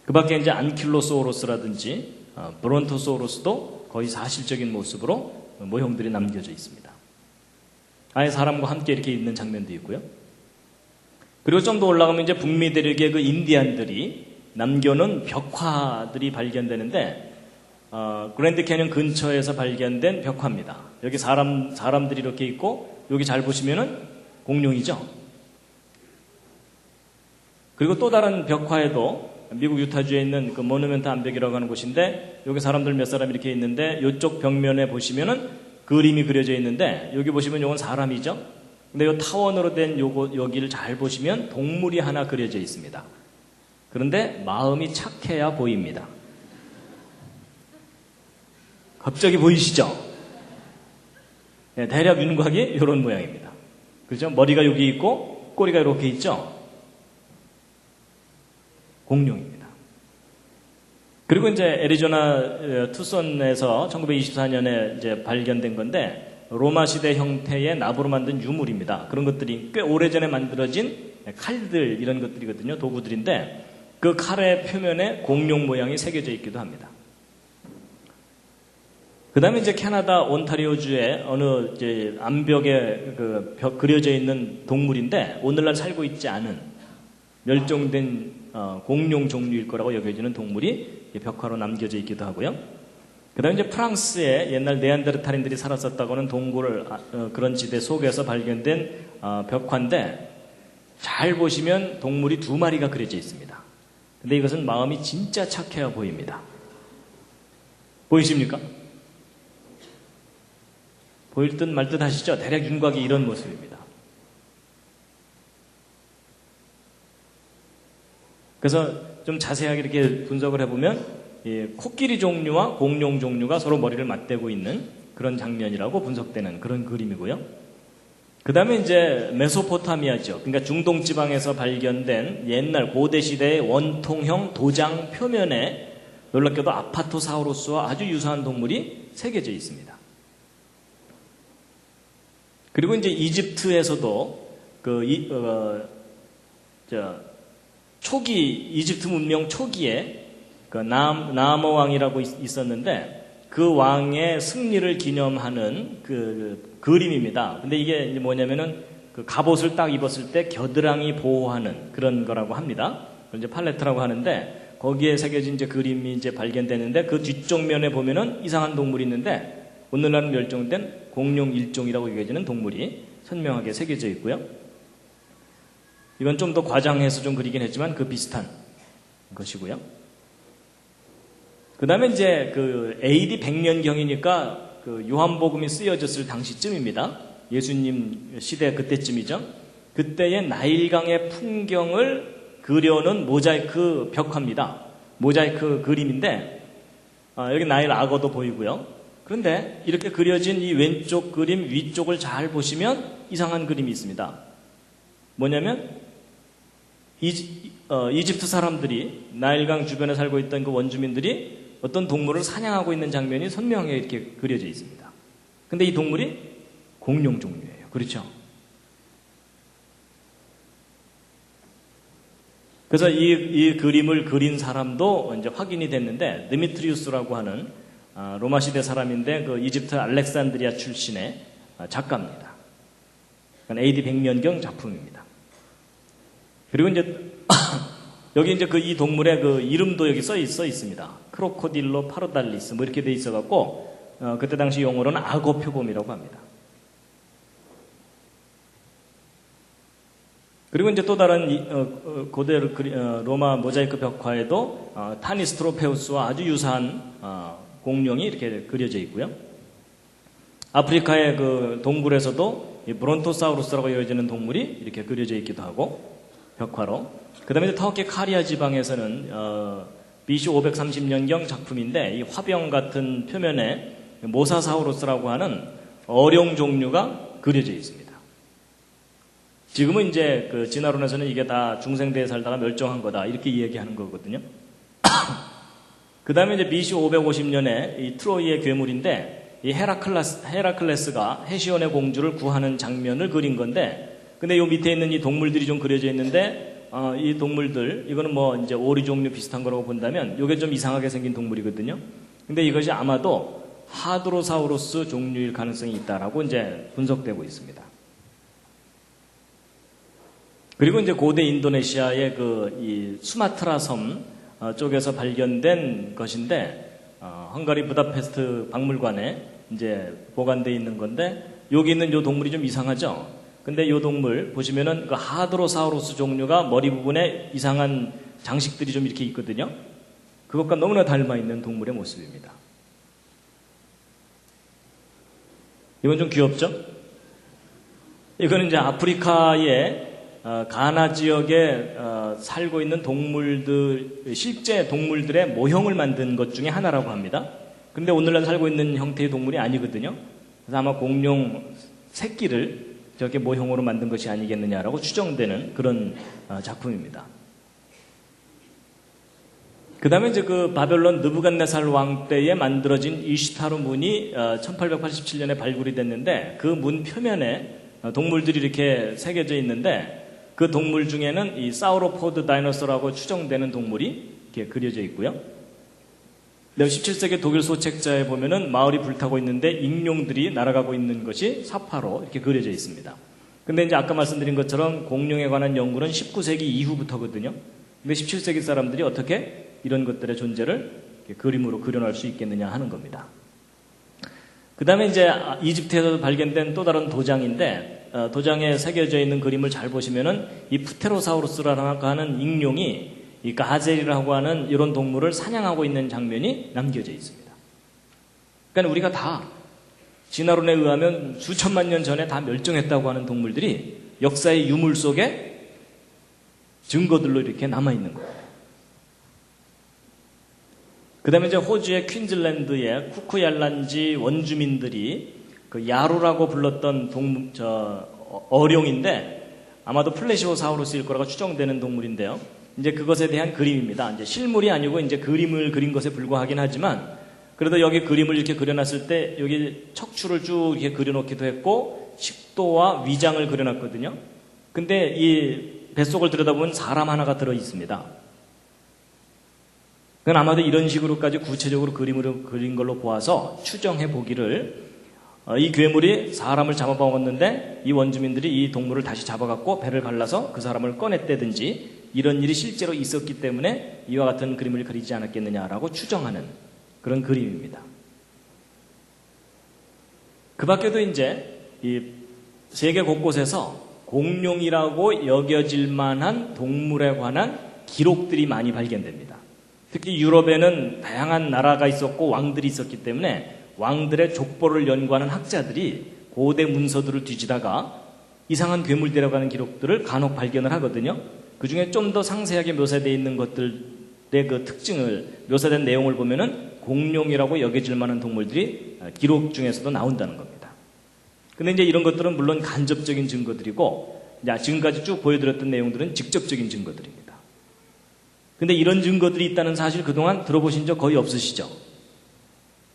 그 밖에 이제 안킬로소우로스라든지 브론토소우로스도 거의 사실적인 모습으로 모형들이 남겨져 있습니다. 아예 사람과 함께 이렇게 있는 장면도 있고요. 그리고 좀 더 올라가면 이제 북미 대륙의 그 인디안들이 남겨놓은 벽화들이 발견되는데 그랜드 캐년 근처에서 발견된 벽화입니다. 여기 사람들이 이렇게 있고 여기 잘 보시면은 공룡이죠. 그리고 또 다른 벽화에도 미국 유타주에 있는 그 모누멘트 암벽이라고 하는 곳인데 여기 사람들 몇 사람 이렇게 있는데 이쪽 벽면에 보시면은 그림이 그려져 있는데 여기 보시면 이건 사람이죠. 근데 이 타원으로 된 여기를 잘 보시면 동물이 하나 그려져 있습니다. 그런데 마음이 착해야 보입니다. 갑자기 보이시죠? 네, 대략 윤곽이 이런 모양입니다. 그렇죠? 머리가 여기 있고 꼬리가 이렇게 있죠? 공룡입니다. 그리고 이제 애리조나 투손에서 1924년에 이제 발견된 건데 로마 시대 형태의 나무로 만든 유물입니다. 그런 것들이 꽤 오래전에 만들어진 칼들 이런 것들이거든요. 도구들인데 그 칼의 표면에 공룡 모양이 새겨져 있기도 합니다. 그 다음에 이제 캐나다 온타리오주의 어느 이제 암벽에 그려져 있는 동물인데 오늘날 살고 있지 않은 멸종된 공룡 종류일 거라고 여겨지는 동물이 벽화로 남겨져 있기도 하고요. 그 다음에 이제 프랑스에 옛날 네안데르탈인들이 살았었다고 하는 동굴 그런 지대 속에서 발견된 벽화인데 잘 보시면 동물이 2마리가 그려져 있습니다. 근데 이것은 마음이 진짜 착해 보입니다. 보이십니까? 보일 듯 말 듯 하시죠? 대략 윤곽이 이런 모습입니다. 그래서 좀 자세하게 이렇게 분석을 해보면 코끼리 종류와 공룡 종류가 서로 머리를 맞대고 있는 그런 장면이라고 분석되는 그런 그림이고요. 그 다음에 이제 메소포타미아죠. 그러니까 중동 지방에서 발견된 옛날 고대 시대의 원통형 도장 표면에 놀랍게도 아파토사우루스와 아주 유사한 동물이 새겨져 있습니다. 그리고 이제 이집트에서도 초기 이집트 문명 초기에 나아모 왕이라고 있었는데 그 왕의 승리를 기념하는 그 그림입니다. 근데 이게 이제 뭐냐면은 그 갑옷을 딱 입었을 때 겨드랑이 보호하는 그런 거라고 합니다. 그걸 이제 팔레트라고 하는데 거기에 새겨진 이제 그림이 이제 발견되는데 그 뒤쪽 면에 보면은 이상한 동물이 있는데 오늘날은 멸종된 공룡 일종이라고 여겨지는 동물이 선명하게 새겨져 있고요. 이건 좀 더 과장해서 좀 그리긴 했지만 그 비슷한 것이고요. 그 다음에 이제 그 AD 100년경이니까 그 요한복음이 쓰여졌을 당시쯤입니다. 예수님 시대 그때쯤이죠. 그때의 나일강의 풍경을 그려놓은 모자이크 벽화입니다. 모자이크 그림인데 여기 나일 악어도 보이고요. 그런데 이렇게 그려진 이 왼쪽 그림 위쪽을 잘 보시면 이상한 그림이 있습니다. 뭐냐면 이집트 사람들이 나일강 주변에 살고 있던 그 원주민들이 어떤 동물을 사냥하고 있는 장면이 선명하게 이렇게 그려져 있습니다. 근데 이 동물이 공룡 종류예요. 그렇죠? 그래서 이 그림을 그린 사람도 이제 확인이 됐는데 드미트리우스라고 하는 로마 시대 사람인데 그 이집트 알렉산드리아 출신의 작가입니다. AD 100년경 작품입니다. 그리고 이제 여기 이제 이 동물의 그 이름도 여기 써 있습니다. 크로코딜로 파로달리스 뭐 이렇게 돼 있어갖고 그때 당시 용어로는 악어 표범이라고 합니다. 그리고 이제 또 다른 고대 로마 모자이크 벽화에도 타니스트로페우스와 아주 유사한 공룡이 이렇게 그려져 있고요. 아프리카의 그 동굴에서도 이 브론토사우루스라고 여겨지는 동물이 이렇게 그려져 있기도 하고 벽화로. 그 다음에 터키 카리아 지방에서는 BC 530년경 작품인데 이 화병 같은 표면에 모사사우루스라고 하는 어룡 종류가 그려져 있습니다. 지금은 이제 그 진화론에서는 이게 다 중생대에 살다가 멸종한 거다 이렇게 이야기하는 거거든요. 그 다음에 이제 BC 550년에 이 트로이의 괴물인데 이 헤라클레스가 헤시온의 공주를 구하는 장면을 그린 건데 근데 요 밑에 있는 이 동물들이 좀 그려져 있는데 이 동물들 이거는 뭐 이제 오리 종류 비슷한 거라고 본다면 이게 좀 이상하게 생긴 동물이거든요. 근데 이것이 아마도 하드로사우루스 종류일 가능성이 있다라고 이제 분석되고 있습니다. 그리고 이제 고대 인도네시아의 이 수마트라 섬 쪽에서 발견된 것인데 헝가리 부다페스트 박물관에 이제 보관되어 있는 건데 여기 있는 이 동물이 좀 이상하죠. 근데 이 동물 보시면은 그 하드로사우루스 종류가 머리 부분에 이상한 장식들이 좀 이렇게 있거든요. 그것과 너무나 닮아 있는 동물의 모습입니다. 이건 좀 귀엽죠? 이거는 이제 아프리카의 가나 지역에 살고 있는 동물들, 실제 동물들의 모형을 만든 것 중에 하나라고 합니다. 근데 오늘날 살고 있는 형태의 동물이 아니거든요. 그래서 아마 공룡 새끼를 저렇게 모형으로 만든 것이 아니겠느냐라고 추정되는 그런 작품입니다. 그 다음에 이제 그 바벨론 느부갓네살 왕 때에 만들어진 이시타르 문이 1887년에 발굴이 됐는데 그 문 표면에 동물들이 이렇게 새겨져 있는데 그 동물 중에는 이 사우로포드 다이너소라고 추정되는 동물이 이렇게 그려져 있고요. 17세기 독일 소책자에 보면은 마을이 불타고 있는데 익룡들이 날아가고 있는 것이 사파로 이렇게 그려져 있습니다. 근데 이제 아까 말씀드린 것처럼 공룡에 관한 연구는 19세기 이후부터거든요. 근데 17세기 사람들이 어떻게 이런 것들의 존재를 그림으로 그려낼 수 있겠느냐 하는 겁니다. 그 다음에 이제 이집트에서 발견된 또 다른 도장인데, 도장에 새겨져 있는 그림을 잘 보시면은 이 프테로사우루스라고 하는 익룡이 이 가젤이라고 하는 이런 동물을 사냥하고 있는 장면이 남겨져 있습니다. 그러니까 우리가 다 진화론에 의하면 수천만 년 전에 다 멸종했다고 하는 동물들이 역사의 유물 속에 증거들로 이렇게 남아있는 거예요. 그 다음에 이제 호주의 퀸즐랜드의 쿠쿠얄란지 원주민들이 그 야루라고 불렀던 어룡인데 아마도 플래시오사우루스일 거라고 추정되는 동물인데요. 이제 그것에 대한 그림입니다. 이제 실물이 아니고 이제 그림을 그린 것에 불과하긴 하지만 그래도 여기 그림을 이렇게 그려놨을 때 여기 척추를 쭉 이렇게 그려놓기도 했고 식도와 위장을 그려놨거든요. 근데 이 뱃속을 들여다보면 사람 하나가 들어있습니다. 그건 아마도 이런 식으로까지 구체적으로 그림으로 그린 걸로 보아서 추정해 보기를 이 괴물이 사람을 잡아먹었는데 이 원주민들이 이 동물을 다시 잡아갖고 배를 갈라서 그 사람을 꺼냈다든지 이런 일이 실제로 있었기 때문에 이와 같은 그림을 그리지 않았겠느냐라고 추정하는 그런 그림입니다. 그 밖에도 이제 이 세계 곳곳에서 공룡이라고 여겨질 만한 동물에 관한 기록들이 많이 발견됩니다. 특히 유럽에는 다양한 나라가 있었고 왕들이 있었기 때문에 왕들의 족보를 연구하는 학자들이 고대 문서들을 뒤지다가 이상한 괴물들이라고 하는 기록들을 간혹 발견을 하거든요. 그 중에 좀 더 상세하게 묘사되어 있는 것들의 그 특징을, 묘사된 내용을 보면은 공룡이라고 여겨질 만한 동물들이 기록 중에서도 나온다는 겁니다. 근데 이제 이런 것들은 물론 간접적인 증거들이고, 지금까지 쭉 보여드렸던 내용들은 직접적인 증거들입니다. 근데 이런 증거들이 있다는 사실 그동안 들어보신 적 거의 없으시죠?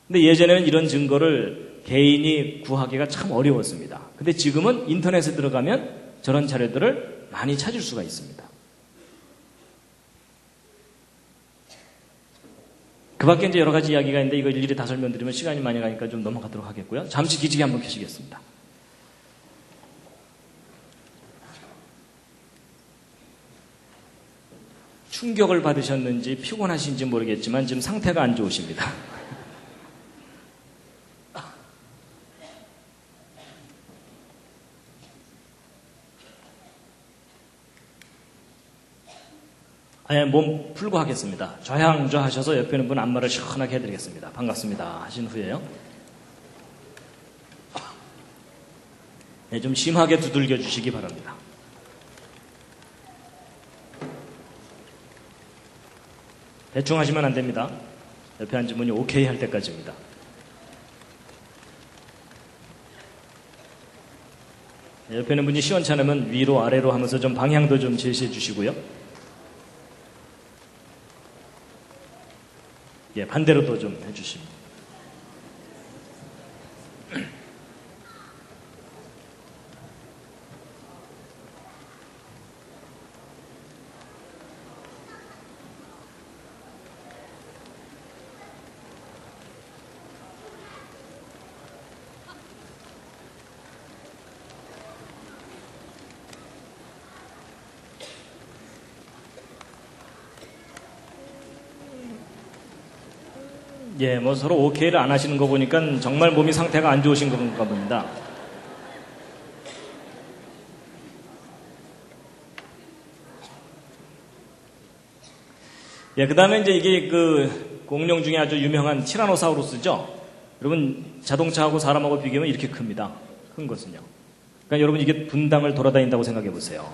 근데 예전에는 이런 증거를 개인이 구하기가 참 어려웠습니다. 근데 지금은 인터넷에 들어가면 저런 자료들을 많이 찾을 수가 있습니다. 그 밖에 이제 여러 가지 이야기가 있는데 이거 일일이 다 설명드리면 시간이 많이 가니까 좀 넘어가도록 하겠고요. 잠시 기지개 한번 켜시겠습니다. 충격을 받으셨는지 피곤하신지 모르겠지만 지금 상태가 안 좋으십니다. 몸 풀고 하겠습니다. 좌향좌 하셔서 옆에 있는 분 안마를 시원하게 해드리겠습니다. 반갑습니다 하신 후에요. 좀 심하게 두들겨 주시기 바랍니다. 대충 하시면 안 됩니다. 옆에 앉은 분이 오케이 할 때까지입니다. 옆에 있는 분이 시원찮으면 위로 아래로 하면서 좀 방향도 좀 제시해 주시고요. 반대로도 좀 해주시면. 서로 오케이를 안 하시는 거 보니까 정말 몸이 상태가 안 좋으신 건가 봅니다. 그 다음에 이제 이게 그 공룡 중에 아주 유명한 티라노사우루스죠. 여러분, 자동차하고 사람하고 비교하면 이렇게 큽니다. 큰 것은요. 그러니까 여러분 이게 분당을 돌아다닌다고 생각해 보세요.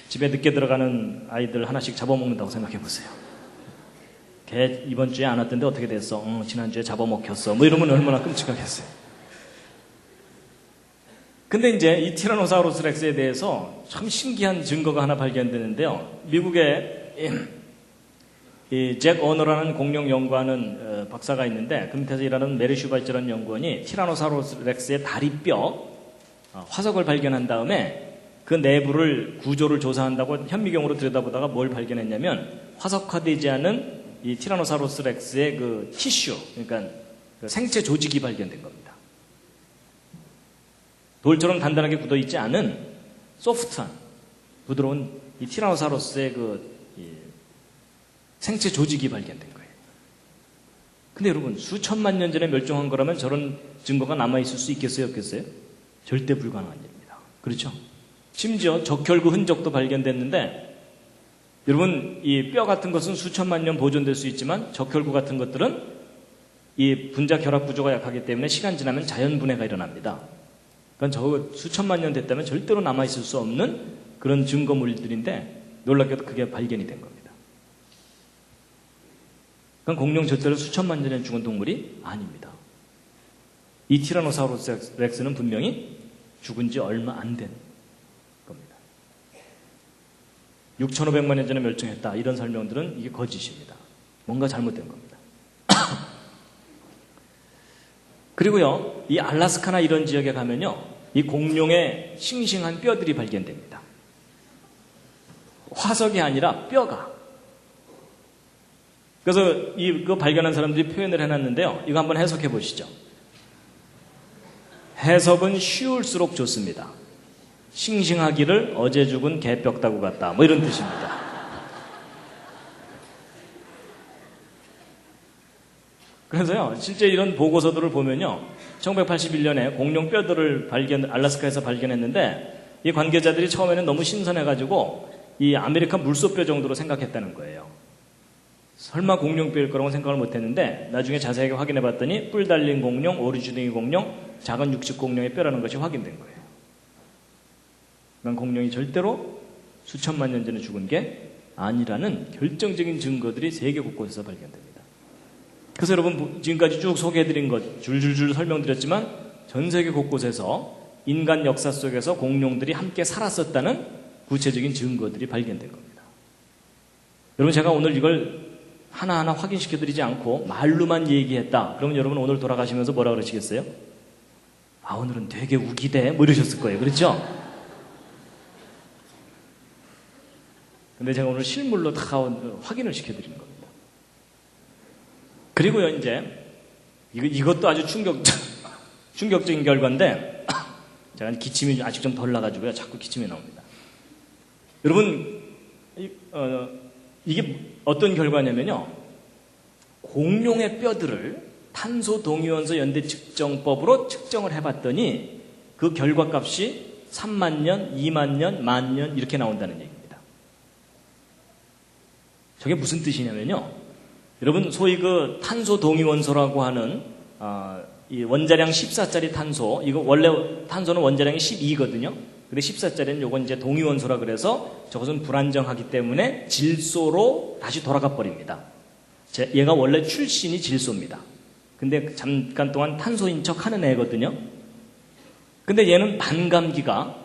집에 늦게 들어가는 아이들 하나씩 잡아먹는다고 생각해 보세요. 걔 이번 주에 안 왔던데 어떻게 됐어? 지난주에 잡아먹혔어. 이러면 얼마나 끔찍하겠어요. 근데 이제 이 티라노사우루스 렉스에 대해서 참 신기한 증거가 하나 발견되는데요. 미국의 이 잭 어너라는 공룡 연구하는 박사가 있는데 그 밑에서 일하는 메리 슈바이처라는 연구원이 티라노사우루스 렉스의 다리뼈 화석을 발견한 다음에 그 내부를 구조를 조사한다고 현미경으로 들여다보다가 뭘 발견했냐면 화석화되지 않은 이 티라노사우루스 렉스의 그 티슈, 그러니까 그 생체 조직이 발견된 겁니다. 돌처럼 단단하게 굳어 있지 않은 소프트한 부드러운 이 티라노사우루스의 이 생체 조직이 발견된 거예요. 근데 여러분, 수천만 년 전에 멸종한 거라면 저런 증거가 남아있을 수 있겠어요, 없겠어요? 절대 불가능한 일입니다. 그렇죠? 심지어 적혈구 흔적도 발견됐는데, 여러분, 이 뼈 같은 것은 수천만 년 보존될 수 있지만 적혈구 같은 것들은 이 분자 결합 구조가 약하기 때문에 시간 지나면 자연 분해가 일어납니다. 그건 저 수천만 년 됐다면 절대로 남아있을 수 없는 그런 증거물들인데 놀랍게도 그게 발견이 된 겁니다. 그건 공룡 절대로 수천만 년 전에 죽은 동물이 아닙니다. 이 티라노사우루스 렉스는 분명히 죽은 지 얼마 안 된 겁니다. 6,500만 년 전에 멸종했다. 이런 설명들은 이게 거짓입니다. 뭔가 잘못된 겁니다. 그리고요, 이 알라스카나 이런 지역에 가면요, 이 공룡의 싱싱한 뼈들이 발견됩니다. 화석이 아니라 뼈가. 그래서 이거 발견한 사람들이 표현을 해놨는데요. 이거 한번 해석해 보시죠. 해석은 쉬울수록 좋습니다. 싱싱하기를 어제 죽은 개뼈다구 같다. 뭐 이런 뜻입니다. 그래서요, 실제 이런 보고서들을 보면요, 1981년에 공룡 뼈들을 알래스카에서 발견했는데, 이 관계자들이 처음에는 너무 신선해가지고 이 아메리칸 물소뼈 정도로 생각했다는 거예요. 설마 공룡뼈일 거라고 생각을 못했는데 나중에 자세하게 확인해봤더니 뿔 달린 공룡, 오리주둥이 공룡, 작은 육식 공룡의 뼈라는 것이 확인된 거예요. 그러니까 공룡이 절대로 수천만 년 전에 죽은 게 아니라는 결정적인 증거들이 세계 곳곳에서 발견됩니다. 그래서 여러분, 지금까지 쭉 소개해드린 것 줄줄줄 설명드렸지만 전 세계 곳곳에서 인간 역사 속에서 공룡들이 함께 살았었다는 구체적인 증거들이 발견된 겁니다. 여러분, 제가 오늘 이걸 하나하나 확인시켜드리지 않고 말로만 얘기했다. 그러면 여러분 오늘 돌아가시면서 뭐라 그러시겠어요? 아, 오늘은 되게 우기대. 뭐 이러셨을 거예요. 그렇죠? 근데 제가 오늘 실물로 다 확인을 시켜드리는 겁니다. 그리고요, 이제 이것도 아주 충격적인 결과인데 제가 기침이 아직 좀 덜 나가지고요. 자꾸 기침이 나옵니다. 여러분, 이게 어떤 결과냐면요, 공룡의 뼈들을 탄소 동위원소 연대 측정법으로 측정을 해봤더니 그 결과값이 3만 년, 2만 년, 1만 년 이렇게 나온다는 얘기입니다. 저게 무슨 뜻이냐면요, 여러분, 소위 그 탄소 동위원소라고 하는 이 원자량 14짜리 탄소, 이거 원래 탄소는 원자량이 12거든요. 근데 14짜리는 요건 이제 동위원소라 그래서 저것은 불안정하기 때문에 질소로 다시 돌아가 버립니다. 얘가 원래 출신이 질소입니다. 근데 잠깐 동안 탄소인 척 하는 애거든요. 근데 얘는 반감기란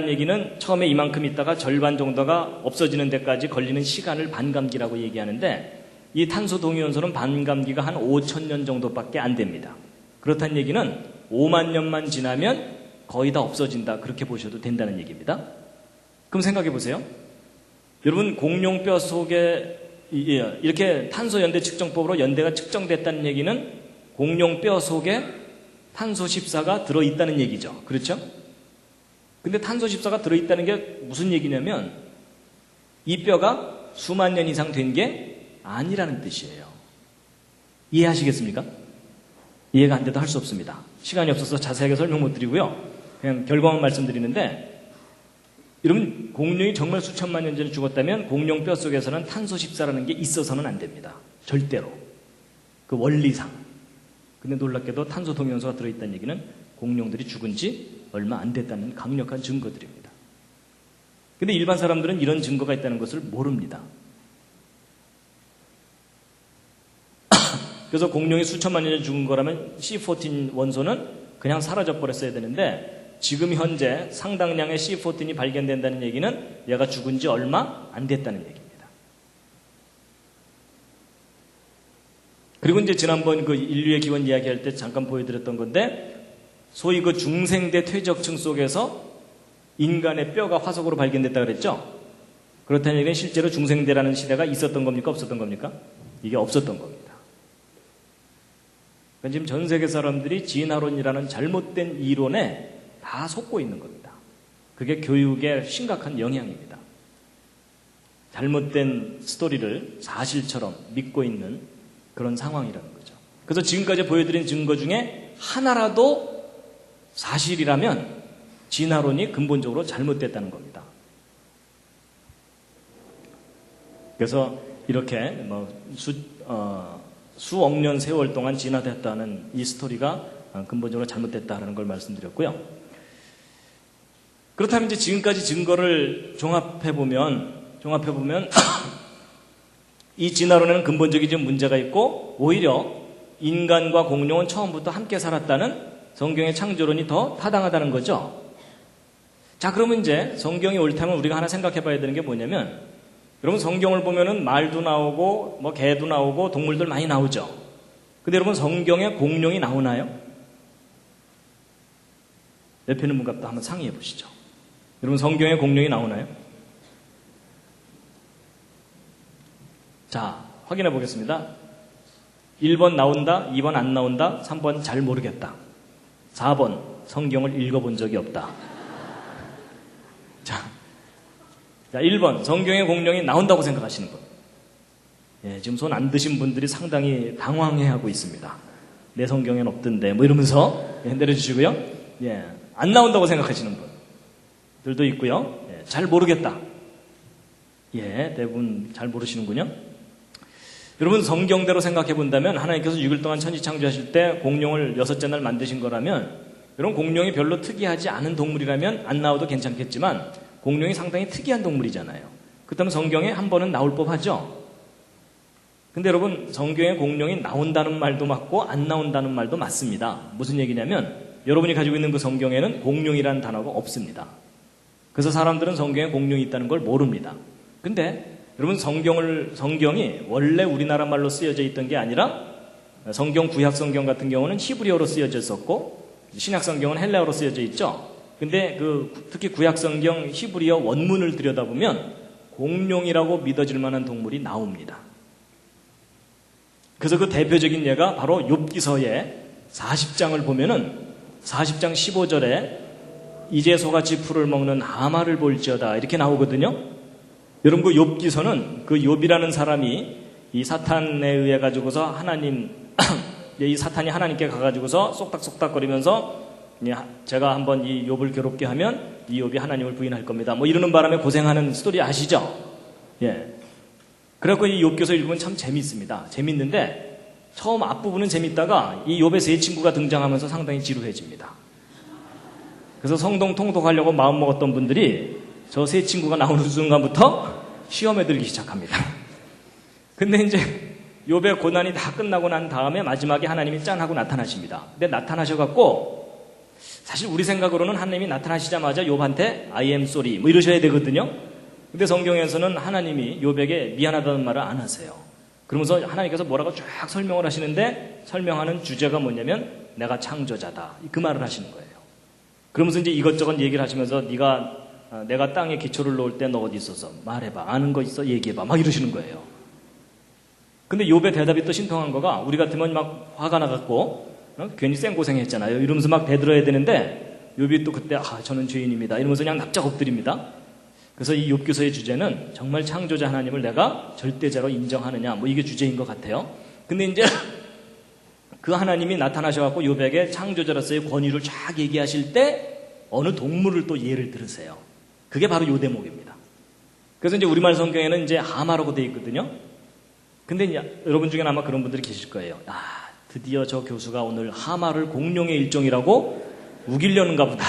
얘기는 처음에 이만큼 있다가 절반 정도가 없어지는 데까지 걸리는 시간을 반감기라고 얘기하는데, 이 탄소 동위원소는 반감기가 한 5,000년 정도밖에 안 됩니다. 그렇다는 얘기는 5만 년만 지나면 거의 다 없어진다. 그렇게 보셔도 된다는 얘기입니다. 그럼 생각해 보세요. 여러분, 공룡뼈 속에 이렇게 탄소 연대 측정법으로 연대가 측정됐다는 얘기는 공룡뼈 속에 탄소 14가 들어있다는 얘기죠. 그렇죠? 근데 탄소 14가 들어있다는 게 무슨 얘기냐면 이 뼈가 수만 년 이상 된 게 아니라는 뜻이에요. 이해하시겠습니까? 이해가 안 돼도 할 수 없습니다. 시간이 없어서 자세하게 설명 못 드리고요. 그냥 결과만 말씀드리는데, 여러분, 공룡이 정말 수천만 년 전에 죽었다면 공룡 뼈 속에서는 탄소 14라는 게 있어서는 안 됩니다. 절대로. 그 원리상. 근데 놀랍게도 탄소 동위원소가 들어있다는 얘기는 공룡들이 죽은 지 얼마 안 됐다는 강력한 증거들입니다. 근데 일반 사람들은 이런 증거가 있다는 것을 모릅니다. 그래서 공룡이 수천만 년 전에 죽은 거라면 C14 원소는 그냥 사라져 버렸어야 되는데, 지금 현재 상당량의 C14이 발견된다는 얘기는 얘가 죽은 지 얼마 안 됐다는 얘기입니다. 그리고 이제 지난번 그 인류의 기원 이야기할 때 잠깐 보여드렸던 건데, 소위 그 중생대 퇴적층 속에서 인간의 뼈가 화석으로 발견됐다 그랬죠? 그렇다는 얘기는 실제로 중생대라는 시대가 있었던 겁니까? 없었던 겁니까? 이게 없었던 겁니다. 지금 전 세계 사람들이 진화론이라는 잘못된 이론에 다 속고 있는 겁니다. 그게 교육에 심각한 영향입니다. 잘못된 스토리를 사실처럼 믿고 있는 그런 상황이라는 거죠. 그래서 지금까지 보여드린 증거 중에 하나라도 사실이라면 진화론이 근본적으로 잘못됐다는 겁니다. 그래서 이렇게 수억 년 세월 동안 진화됐다는 이 스토리가 근본적으로 잘못됐다는 걸 말씀드렸고요. 그렇다면 이제 지금까지 증거를 종합해보면 이 진화론에는 근본적인 문제가 있고 오히려 인간과 공룡은 처음부터 함께 살았다는 성경의 창조론이 더 타당하다는 거죠. 자, 그러면 이제 성경이 옳다면 우리가 하나 생각해 봐야 되는 게 뭐냐면, 여러분 성경을 보면은 말도 나오고 뭐 개도 나오고 동물들 많이 나오죠. 근데 여러분 성경에 공룡이 나오나요? 옆에 있는 분과 한번 상의해 보시죠. 여러분 성경에 공룡이 나오나요? 자, 확인해 보겠습니다. 1번 나온다, 2번 안 나온다, 3번 잘 모르겠다, 4번 성경을 읽어본 적이 없다. 자, 1번 성경에 공룡이 나온다고 생각하시는 분. 예, 지금 손 안 드신 분들이 상당히 당황해하고 있습니다. 내 성경에는 없던데 뭐 이러면서 내려주시고요. 예, 안 나온다고 생각하시는 분들도 있고요. 예, 잘 모르겠다. 예, 대부분 잘 모르시는군요. 여러분 성경대로 생각해 본다면 하나님께서 6일 동안 천지 창조하실 때 공룡을 6째 날 만드신 거라면, 여러분 공룡이 별로 특이하지 않은 동물이라면 안 나와도 괜찮겠지만 공룡이 상당히 특이한 동물이잖아요. 그렇다면 성경에 한 번은 나올 법하죠. 근데 여러분 성경에 공룡이 나온다는 말도 맞고 안 나온다는 말도 맞습니다. 무슨 얘기냐면 여러분이 가지고 있는 그 성경에는 공룡이라는 단어가 없습니다. 그래서 사람들은 성경에 공룡이 있다는 걸 모릅니다. 근데 여러분 성경이 원래 우리나라 말로 쓰여져 있던 게 아니라 성경 구약 성경 같은 경우는 히브리어로 쓰여져 있었고 신약 성경은 헬라어로 쓰여져 있죠. 근데 특히 구약 성경 히브리어 원문을 들여다보면 공룡이라고 믿어질 만한 동물이 나옵니다. 그래서 그 대표적인 예가 바로 욥기서의 40장을 보면은 40장 15절에 이제 소같이 풀을 먹는 하마를 볼지어다 이렇게 나오거든요. 여러분 그 욥기서는 그 욥이라는 사람이 이 사탄에 의해 가지고서 이 사탄이 하나님께 가가지고서 쏙닥쏙닥거리면서 제가 한번 이 욥을 괴롭게 하면 이 욥이 하나님을 부인할 겁니다. 뭐 이러는 바람에 고생하는 스토리 아시죠? 예. 그래갖고 이 욥기서 읽으면 참 재밌습니다. 재밌는데 처음 앞부분은 재밌다가 이 욥의 세 친구가 등장하면서 상당히 지루해집니다. 그래서 성동 통독하려고 마음먹었던 분들이 저 세 친구가 나오는 순간부터 시험에 들기 시작합니다. 근데 이제 욥의 고난이 다 끝나고 난 다음에 마지막에 하나님이 짠 하고 나타나십니다. 근데 나타나셔갖고 사실 우리 생각으로는 하나님이 나타나시자마자 욥한테 I am sorry 뭐 이러셔야 되거든요. 근데 성경에서는 하나님이 욥에게 미안하다는 말을 안 하세요. 그러면서 하나님께서 뭐라고 쫙 설명을 하시는데 설명하는 주제가 뭐냐면 내가 창조자다 그 말을 하시는 거예요. 그러면서 이제 이것저것 얘기를 하시면서 내가 땅에 기초를 놓을 때 너 어디 있었어? 말해봐. 아는 거 있어? 얘기해봐. 막 이러시는 거예요. 근데 욥의 대답이 또 신통한 거가 우리 같으면 막 화가 나갖고 괜히 쌩고생했잖아요. 이러면서 막 대들어야 되는데 욥이 또 그때 저는 죄인입니다. 이러면서 그냥 납작 엎드립니다. 그래서 이 욥기서의 주제는 정말 창조자 하나님을 내가 절대자로 인정하느냐 뭐 이게 주제인 것 같아요. 근데 이제 그 하나님이 나타나셔갖고 욥에게 창조자로서의 권위를 쫙 얘기하실 때 어느 동물을 또 예를 들으세요. 그게 바로 요 대목입니다. 그래서 이제 우리말 성경에는 이제 하마라고 되어 있거든요. 근데 이제 여러분 중에는 아마 그런 분들이 계실 거예요. 드디어 저 교수가 오늘 하마를 공룡의 일종이라고 우기려는가 보다.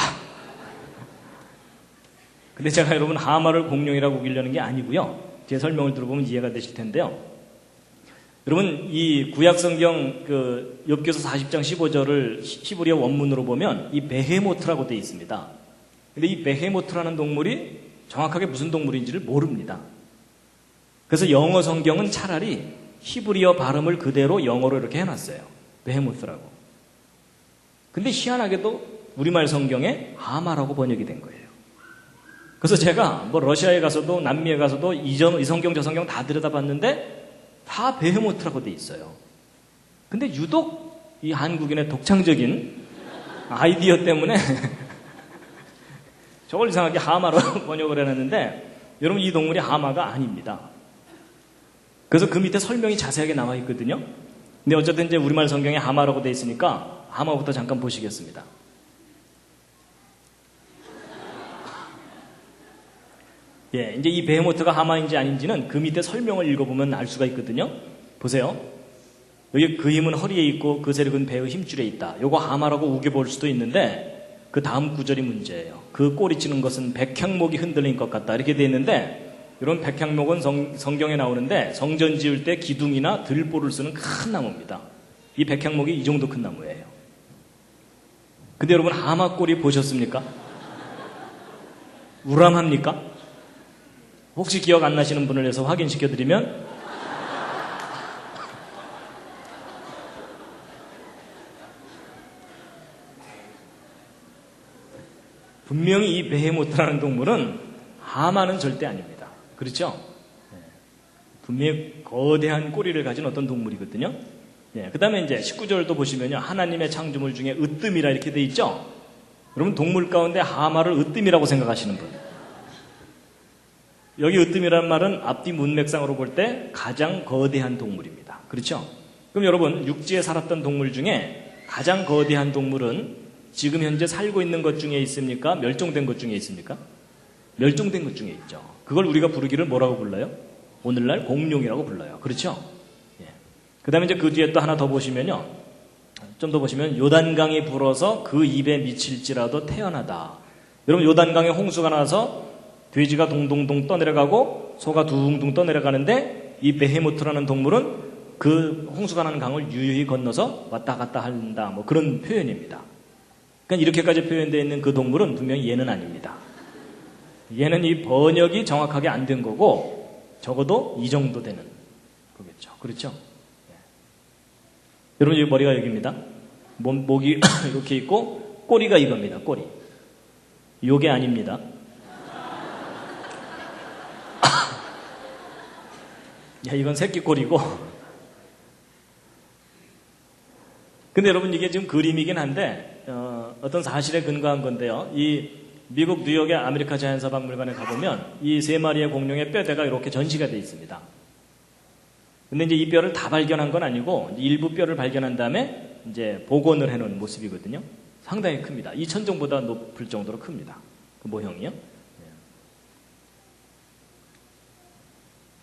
근데 제가 여러분 하마를 공룡이라고 우기려는 게 아니고요. 제 설명을 들어보면 이해가 되실 텐데요. 여러분 이 구약성경 욥기서 40장 15절을 히브리어 원문으로 보면 이 베헤모트라고 되어 있습니다. 근데 이 베헤모트라는 동물이 정확하게 무슨 동물인지를 모릅니다. 그래서 영어 성경은 차라리 히브리어 발음을 그대로 영어로 이렇게 해놨어요. 베헤모트라고. 근데 희한하게도 우리말 성경에 하마라고 번역이 된 거예요. 그래서 제가 뭐 러시아에 가서도 남미에 가서도 이 성경 저 성경 다 들여다봤는데 다 베헤모트라고 돼 있어요. 근데 유독 이 한국인의 독창적인 아이디어 때문에 저걸 이상하게 하마로 번역을 해놨는데 여러분 이 동물이 하마가 아닙니다. 그래서 그 밑에 설명이 자세하게 나와 있거든요. 근데 어쨌든 이제 우리말 성경에 하마라고 돼 있으니까 하마부터 잠깐 보시겠습니다. 예, 이제 이 베헤모트가 하마인지 아닌지는 그 밑에 설명을 읽어보면 알 수가 있거든요. 보세요. 여기 그 힘은 허리에 있고 그 세력은 배의 힘줄에 있다. 요거 하마라고 우겨볼 수도 있는데 그 다음 구절이 문제예요. 그 꼬리치는 것은 백향목이 흔들린 것 같다. 이렇게 돼 있는데 이런 백향목은 성경에 나오는데 성전 지을 때 기둥이나 들보를 쓰는 큰 나무입니다. 이 백향목이 이 정도 큰 나무예요. 근데 여러분 하마 꼬리 보셨습니까? 우람합니까? 혹시 기억 안 나시는 분을 위해서 확인시켜드리면 분명히 이 베헤모트라는 동물은 하마는 절대 아닙니다. 그렇죠? 분명히 거대한 꼬리를 가진 어떤 동물이거든요. 그 다음에 이제 19절도 보시면요. 하나님의 창조물 중에 으뜸이라 이렇게 돼 있죠? 여러분 동물 가운데 하마를 으뜸이라고 생각하시는 분. 여기 으뜸이라는 말은 앞뒤 문맥상으로 볼 때 가장 거대한 동물입니다. 그렇죠? 그럼 여러분 육지에 살았던 동물 중에 가장 거대한 동물은 지금 현재 살고 있는 것 중에 있습니까? 멸종된 것 중에 있습니까? 멸종된 것 중에 있죠. 그걸 우리가 부르기를 뭐라고 불러요? 오늘날 공룡이라고 불러요. 그렇죠? 그 다음에 이제 그 뒤에 또 하나 더 보시면요. 좀 더 보시면 요단강이 불어서 그 입에 미칠지라도 태어나다. 여러분 요단강에 홍수가 나서 돼지가 동동동 떠내려가고 소가 둥둥 떠내려가는데 이 베헤모트라는 동물은 그 홍수가 나는 강을 유유히 건너서 왔다 갔다 한다. 뭐 그런 표현입니다. 그러니까 이렇게까지 표현되어 있는 그 동물은 분명히 얘는 아닙니다. 얘는 이 번역이 정확하게 안 된 거고 적어도 이 정도 되는 거겠죠. 그렇죠? 여러분 여기 머리가 여기입니다. 목이 이렇게 있고 꼬리가 이겁니다. 꼬리. 요게 아닙니다. 야, 이건 새끼 꼬리고. 근데 여러분 이게 지금 그림이긴 한데 어떤 사실에 근거한 건데요. 이 미국 뉴욕의 아메리카 자연사 박물관에 가보면 이 세 마리의 공룡의 뼈대가 이렇게 전시가 되어 있습니다. 근데 이제 이 뼈를 다 발견한 건 아니고 일부 뼈를 발견한 다음에 이제 복원을 해놓은 모습이거든요. 상당히 큽니다. 이 천정보다 높을 정도로 큽니다. 그 모형이요.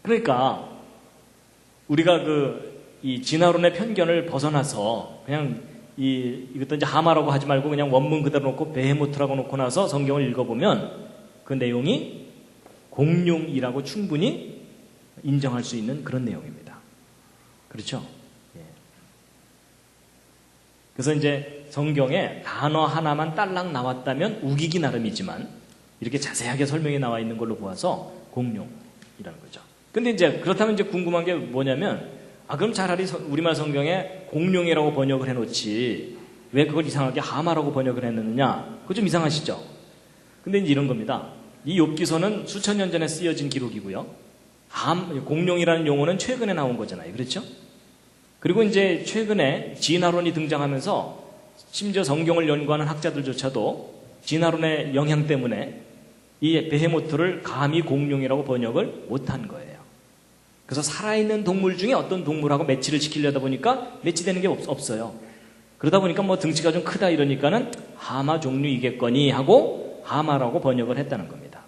그러니까 우리가 이 진화론의 편견을 벗어나서 그냥 이것도 이제 하마라고 하지 말고 그냥 원문 그대로 놓고 베헤모트라고 놓고 나서 성경을 읽어보면 그 내용이 공룡이라고 충분히 인정할 수 있는 그런 내용입니다. 그렇죠? 그래서 이제 성경에 단어 하나만 딸랑 나왔다면 우기기 나름이지만 이렇게 자세하게 설명이 나와 있는 걸로 보아서 공룡이라는 거죠. 근데 이제 그렇다면 이제 궁금한 게 뭐냐면 그럼 차라리 우리말 성경에 공룡이라고 번역을 해놓지 왜 그걸 이상하게 하마라고 번역을 했느냐? 그거 좀 이상하시죠? 근데 이제 이런 겁니다. 이 욥기서는 수천 년 전에 쓰여진 기록이고요. 공룡이라는 용어는 최근에 나온 거잖아요. 그렇죠? 그리고 이제 최근에 진화론이 등장하면서 심지어 성경을 연구하는 학자들조차도 진화론의 영향 때문에 이 베헤모트를 감히 공룡이라고 번역을 못한 거예요. 그래서 살아있는 동물 중에 어떤 동물하고 매치를 시키려다 보니까 매치되는 게 없어요. 그러다 보니까 뭐 등치가 좀 크다 이러니까는 하마 종류이겠거니 하고 하마라고 번역을 했다는 겁니다.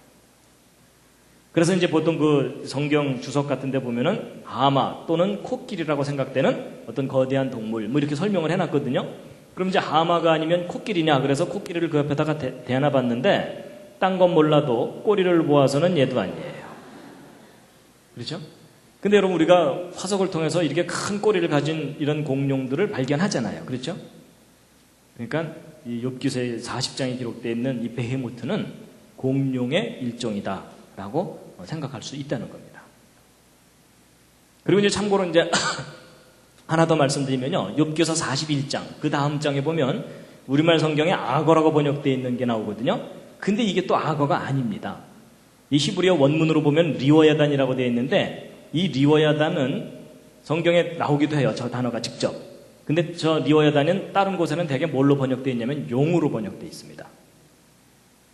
그래서 이제 보통 그 성경 주석 같은 데 보면은 하마 또는 코끼리라고 생각되는 어떤 거대한 동물 뭐 이렇게 설명을 해놨거든요. 그럼 이제 하마가 아니면 코끼리냐 그래서 코끼리를 그 옆에다가 대놔 봤는데 딴 건 몰라도 꼬리를 보아서는 얘도 아니에요. 그렇죠? 근데 여러분 우리가 화석을 통해서 이렇게 큰 꼬리를 가진 이런 공룡들을 발견하잖아요. 그렇죠? 그러니까 이 욥기서의 40장에 기록되어 있는 이 베헤모트는 공룡의 일종이다라고 생각할 수 있다는 겁니다. 그리고 이제 참고로 이제 하나 더 말씀드리면요. 욥기서 41장 그 다음 장에 보면 우리말 성경에 악어라고 번역되어 있는 게 나오거든요. 근데 이게 또 악어가 아닙니다. 이 히브리어 원문으로 보면 리워야단이라고 되어 있는데 이 리워야단은 성경에 나오기도 해요. 저 단어가 직접. 근데 저 리워야단은 다른 곳에는 대개 뭘로 번역되어 있냐면 용으로 번역되어 있습니다.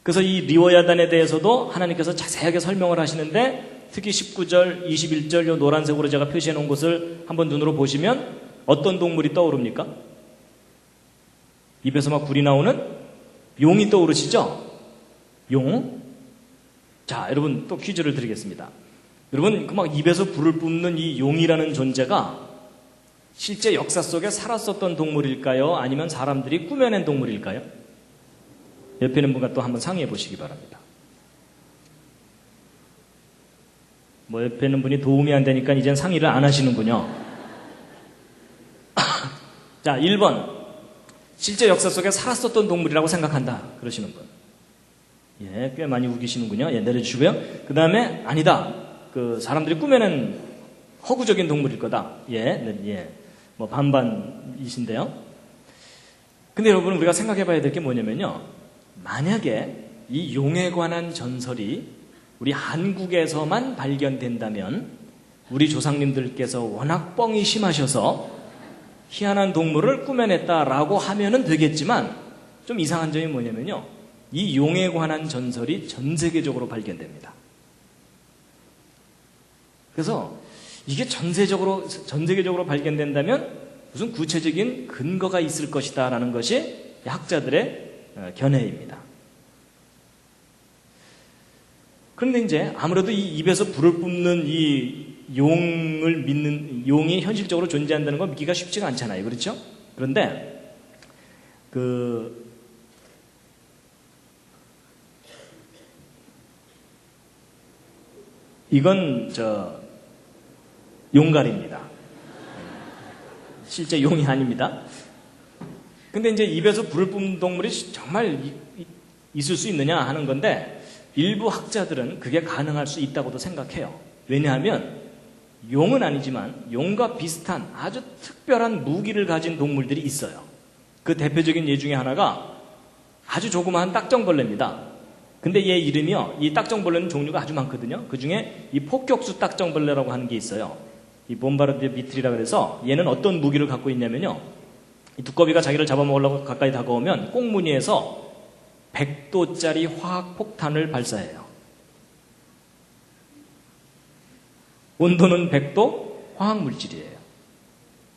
그래서 이 리워야단에 대해서도 하나님께서 자세하게 설명을 하시는데 특히 19절, 21절 요 노란색으로 제가 표시해 놓은 곳을 한번 눈으로 보시면 어떤 동물이 떠오릅니까? 입에서 막 불이 나오는 용이 떠오르시죠? 용? 자, 여러분 또 퀴즈를 드리겠습니다. 여러분 그 막 입에서 불을 뿜는 이 용이라는 존재가 실제 역사 속에 살았었던 동물일까요? 아니면 사람들이 꾸며낸 동물일까요? 옆에 있는 분과 또 한번 상의해 보시기 바랍니다. 뭐 옆에 있는 분이 도움이 안 되니까 이젠 상의를 안 하시는군요. 자, 1번. 실제 역사 속에 살았었던 동물이라고 생각한다. 그러시는 분. 예, 꽤 많이 우기시는군요. 예, 내려주시고요. 그 다음에 아니다. 그 사람들이 꾸며낸 허구적인 동물일 거다. 예, 네, 예. 뭐 반반이신데요. 근데 여러분 우리가 생각해 봐야 될 게 뭐냐면요. 만약에 이 용에 관한 전설이 우리 한국에서만 발견된다면 우리 조상님들께서 워낙 뻥이 심하셔서 희한한 동물을 꾸며냈다라고 하면은 되겠지만 좀 이상한 점이 뭐냐면요. 이 용에 관한 전설이 전 세계적으로 발견됩니다. 그래서 이게 전 세계적으로 발견된다면 무슨 구체적인 근거가 있을 것이다라는 것이 학자들의 견해입니다. 그런데 이제 아무래도 이 입에서 불을 뿜는 이 용을 믿는 용이 현실적으로 존재한다는 건 믿기가 쉽지가 않잖아요. 그렇죠? 그런데 이건 용갈입니다. 실제 용이 아닙니다. 근데 이제 입에서 불을 뿜는 동물이 정말 있을 수 있느냐 하는 건데 일부 학자들은 그게 가능할 수 있다고도 생각해요. 왜냐하면 용은 아니지만 용과 비슷한 아주 특별한 무기를 가진 동물들이 있어요. 그 대표적인 예 중에 하나가 아주 조그마한 딱정벌레입니다. 근데 얘 이름이요. 이 딱정벌레는 종류가 아주 많거든요. 그 중에 이 폭격수 딱정벌레라고 하는 게 있어요. 이 봄바르디에 비틀이라 그래서 얘는 어떤 무기를 갖고 있냐면요. 이 두꺼비가 자기를 잡아먹으려고 가까이 다가오면 꽁무니에서 100도짜리 화학폭탄을 발사해요. 온도는 100도, 화학물질이에요.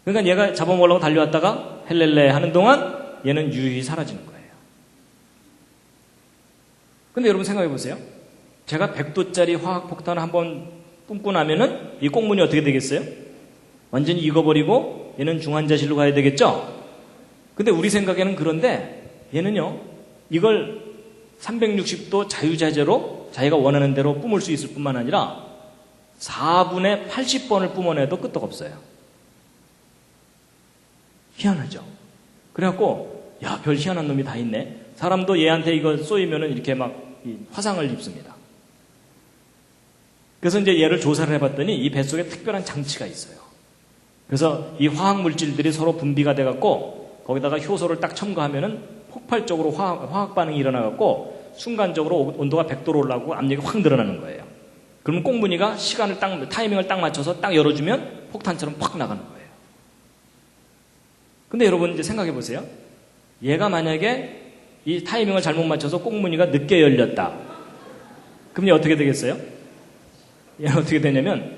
그러니까 얘가 잡아먹으려고 달려왔다가 헬렐레 하는 동안 얘는 유유히 사라지는 거예요. 근데 여러분 생각해 보세요. 제가 100도짜리 화학폭탄을 한번 뿜고 나면은 이 꽁무니 어떻게 되겠어요? 완전히 익어버리고 얘는 중환자실로 가야 되겠죠? 근데 우리 생각에는 그런데 얘는요, 이걸 360도 자유자재로 자기가 원하는 대로 뿜을 수 있을 뿐만 아니라 4분의 80번을 뿜어내도 끄떡 없어요. 희한하죠? 그래갖고, 야, 별 희한한 놈이 다 있네. 사람도 얘한테 이거 쏘이면은 이렇게 막 화상을 입습니다. 그래서 이제 얘를 조사를 해봤더니 이 뱃속에 특별한 장치가 있어요. 그래서 이 화학 물질들이 서로 분비가 돼갖고 거기다가 효소를 딱 첨가하면은 폭발적으로 화학 반응이 일어나갖고 순간적으로 온도가 100도로 올라가고 압력이 확 늘어나는 거예요. 그러면 꽁무니가 타이밍을 딱 맞춰서 딱 열어주면 폭탄처럼 팍 나가는 거예요. 근데 여러분 이제 생각해 보세요. 얘가 만약에 이 타이밍을 잘못 맞춰서 꽁무니가 늦게 열렸다. 그럼 얘 어떻게 되겠어요? 얘는 어떻게 되냐면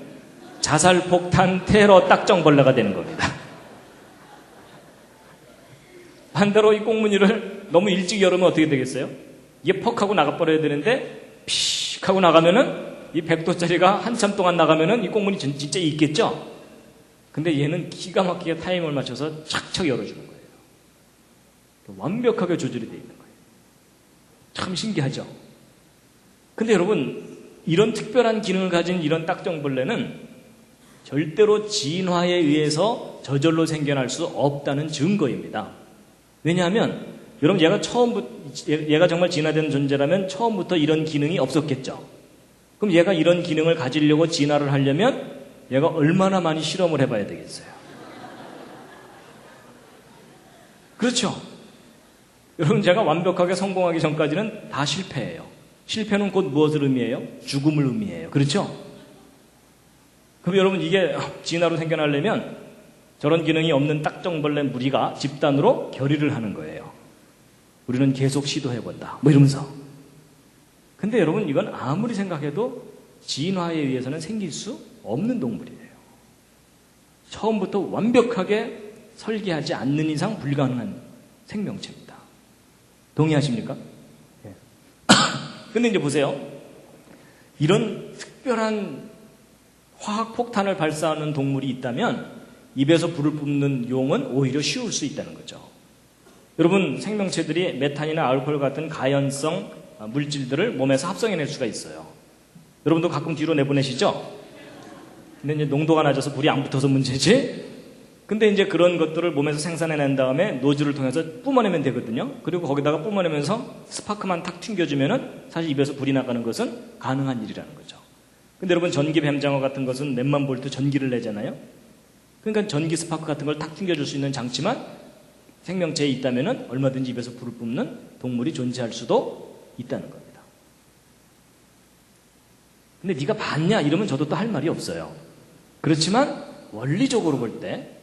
자살폭탄 테러 딱정벌레가 되는 겁니다. 반대로 이 꽁무니를 너무 일찍 열으면 어떻게 되겠어요? 이게 퍽 하고 나가버려야 되는데 픽 하고 나가면은 이 100도짜리가 한참 동안 나가면은 이 꽁무니 진짜 있겠죠? 근데 얘는 기가 막히게 타이밍을 맞춰서 착착 열어주는 거예요. 완벽하게 조절이 되어 있는 거예요. 참 신기하죠? 근데 여러분, 이런 특별한 기능을 가진 이런 딱정벌레는 절대로 진화에 의해서 저절로 생겨날 수 없다는 증거입니다. 왜냐하면 여러분 얘가 정말 진화된 존재라면 처음부터 이런 기능이 없었겠죠. 그럼 얘가 이런 기능을 가지려고 진화를 하려면 얘가 얼마나 많이 실험을 해봐야 되겠어요. 그렇죠. 여러분 제가 완벽하게 성공하기 전까지는 다 실패예요. 실패는 곧 무엇을 의미해요? 죽음을 의미해요. 그렇죠? 그럼 여러분 이게 진화로 생겨나려면 저런 기능이 없는 딱정벌레 무리가 집단으로 결의를 하는 거예요. 우리는 계속 시도해본다. 뭐 이러면서. 근데 여러분, 이건 아무리 생각해도 진화에 의해서는 생길 수 없는 동물이에요. 처음부터 완벽하게 설계하지 않는 이상 불가능한 생명체입니다. 동의하십니까? 예. 근데 이제 보세요. 이런 특별한 화학폭탄을 발사하는 동물이 있다면 입에서 불을 뿜는 용은 오히려 쉬울 수 있다는 거죠. 여러분, 생명체들이 메탄이나 알코올 같은 가연성 물질들을 몸에서 합성해낼 수가 있어요. 여러분도 가끔 뒤로 내보내시죠? 근데 이제 농도가 낮아서 불이 안 붙어서 문제지? 근데 이제 그런 것들을 몸에서 생산해낸 다음에 노즐을 통해서 뿜어내면 되거든요. 그리고 거기다가 뿜어내면서 스파크만 탁 튕겨주면은 사실 입에서 불이 나가는 것은 가능한 일이라는 거죠. 근데 여러분, 전기 뱀장어 같은 것은 몇만 볼트 전기를 내잖아요. 그러니까 전기 스파크 같은 걸 탁 튕겨줄 수 있는 장치만 생명체에 있다면은 얼마든지 입에서 불을 뿜는 동물이 존재할 수도 있다는 겁니다. 근데 네가 봤냐 이러면 저도 또 할 말이 없어요. 그렇지만 원리적으로 볼 때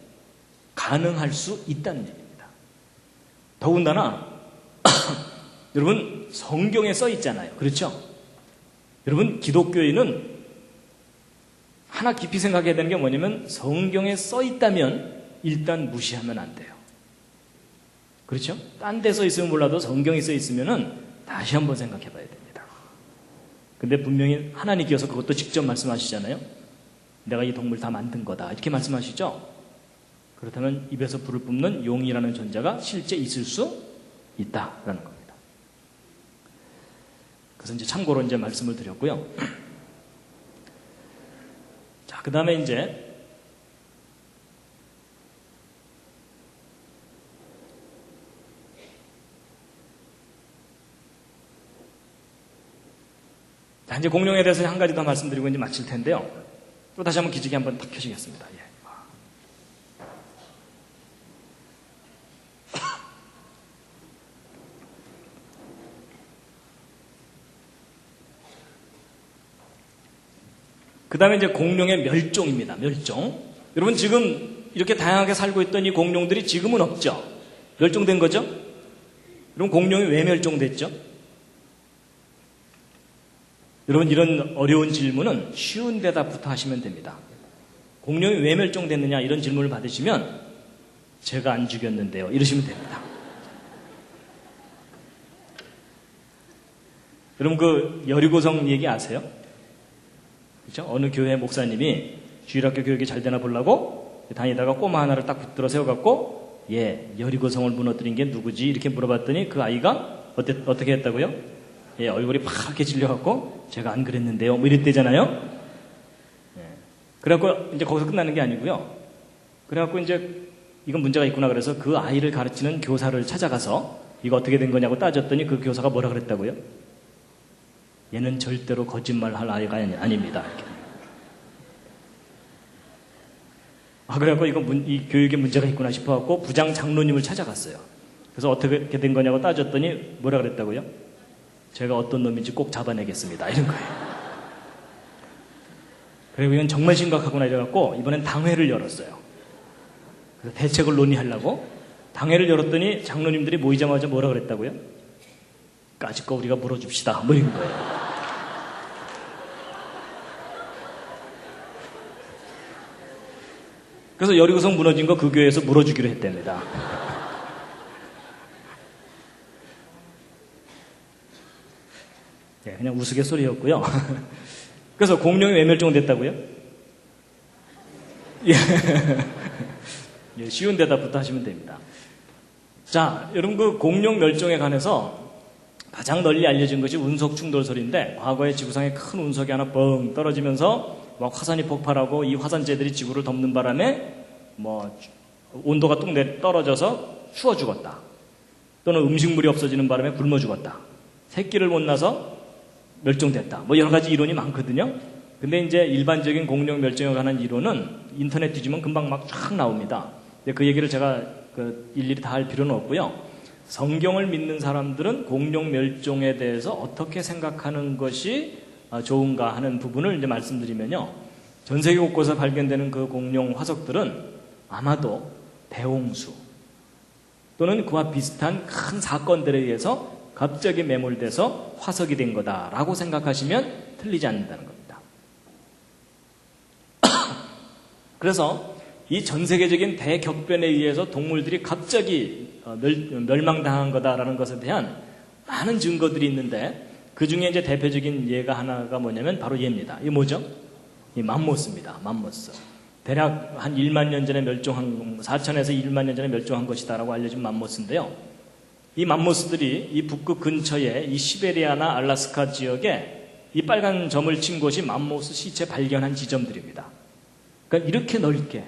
가능할 수 있다는 얘기입니다. 더군다나 여러분, 성경에 써 있잖아요. 그렇죠? 여러분, 기독교인은 하나 깊이 생각해야 되는 게 뭐냐면 성경에 써 있다면 일단 무시하면 안 돼요. 그렇죠? 딴 데 써 있으면 몰라도 성경에 써 있으면은 다시 한번 생각해 봐야 됩니다. 근데 분명히 하나님께서 그것도 직접 말씀하시잖아요. 내가 이 동물 다 만든 거다. 이렇게 말씀하시죠? 그렇다면 입에서 불을 뿜는 용이라는 존재가 실제 있을 수 있다라는 겁니다. 그래서 이제 참고로 이제 말씀을 드렸고요. 자, 그 다음에 이제 이제 공룡에 대해서 한 가지 더 말씀드리고 이제 마칠 텐데요. 또 다시 한번 기지개 한번 탁 켜시겠습니다. 예. 그 다음에 이제 공룡의 멸종입니다. 멸종. 여러분, 지금 이렇게 다양하게 살고 있던 이 공룡들이 지금은 없죠? 멸종된 거죠? 그럼 공룡이 왜 멸종됐죠? 여러분, 이런 어려운 질문은 쉬운 대답부터 하시면 됩니다. 공룡이 왜 멸종됐느냐 이런 질문을 받으시면 제가 안 죽였는데요 이러시면 됩니다. 여러분, 그 여리고성 얘기 아세요? 그렇죠? 어느 교회 목사님이 주일학교 교육이 잘 되나 보려고 다니다가 꼬마 하나를 딱 붙들어 세워갖고 여리고성을 무너뜨린 게 누구지? 이렇게 물어봤더니 그 아이가 어떻게 했다고요? 얼굴이 파랗게 질려갖고 제가 안 그랬는데요 뭐 이랬대잖아요. 그래갖고 이제 거기서 끝나는 게 아니고요. 그래갖고 이제 이건 문제가 있구나 그래서 그 아이를 가르치는 교사를 찾아가서 이거 어떻게 된 거냐고 따졌더니 그 교사가 뭐라 그랬다고요? 얘는 절대로 거짓말할 아이가 아닙니다. 이렇게. 그래갖고 이 교육에 문제가 있구나 싶어갖고 부장 장로님을 찾아갔어요. 그래서 어떻게 된 거냐고 따졌더니 뭐라 그랬다고요? 제가 어떤 놈인지 꼭 잡아내겠습니다. 이런 거예요. 그리고 이건 정말 심각하구나 이래갖고 이번엔 당회를 열었어요. 그래서 대책을 논의하려고 당회를 열었더니 장로님들이 모이자마자 뭐라 그랬다고요? 까짓 거 우리가 물어줍시다. 뭐 이런 거예요. 그래서 여리고성 무너진 거 그 교회에서 물어주기로 했답니다. 그냥 우스갯소리였고요. 그래서 공룡이 왜 멸종됐다고요? 쉬운 대답부터 하시면 됩니다. 자, 여러분, 그 공룡 멸종에 관해서 가장 널리 알려진 것이 운석 충돌설인데, 과거에 지구상에 큰 운석이 하나 뻥 떨어지면서 막 화산이 폭발하고 이 화산재들이 지구를 덮는 바람에 온도가 뚝 떨어져서 추워 죽었다. 또는 음식물이 없어지는 바람에 굶어 죽었다. 새끼를 못 낳아서 멸종됐다. 여러 가지 이론이 많거든요. 근데 이제 일반적인 공룡 멸종에 관한 이론은 인터넷 뒤지면 금방 막 쫙 나옵니다. 근데 그 얘기를 제가 일일이 다 할 필요는 없고요. 성경을 믿는 사람들은 공룡 멸종에 대해서 어떻게 생각하는 것이 좋은가 하는 부분을 이제 말씀드리면요. 전 세계 곳곳에 발견되는 그 공룡 화석들은 아마도 대홍수 또는 그와 비슷한 큰 사건들에 의해서 갑자기 매몰돼서 화석이 된 거다라고 생각하시면 틀리지 않는다는 겁니다. 그래서 이 전 세계적인 대격변에 의해서 동물들이 갑자기 멸망당한 거다라는 것에 대한 많은 증거들이 있는데 그 중에 이제 대표적인 예가 하나가 뭐냐면 바로 얘입니다. 이게 뭐죠? 이 맘모스입니다. 맘모스. 대략 한 1만 년 전에 4천에서 1만 년 전에 멸종한 것이다라고 알려진 맘모스인데요. 이 맘모스들이 이 북극 근처에 이 시베리아나 알래스카 지역에 이 빨간 점을 친 곳이 맘모스 시체 발견한 지점들입니다. 그러니까 이렇게 넓게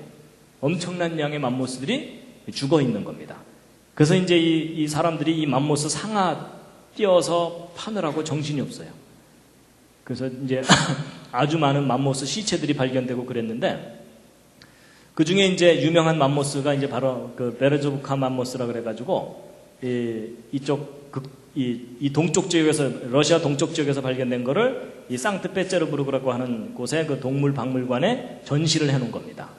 엄청난 양의 맘모스들이 죽어 있는 겁니다. 그래서 이제 이 사람들이 이 맘모스 상아 띄어서 파느라고 정신이 없어요. 그래서 이제 아주 많은 맘모스 시체들이 발견되고 그랬는데 그 중에 이제 유명한 맘모스가 이제 바로 그 베르조브카 맘모스라 그래가지고 이 동쪽 지역에서 러시아 동쪽 지역에서 발견된 거를 이 상트페테르부르크라고 하는 곳에 그 동물 박물관에 전시를 해놓은 겁니다.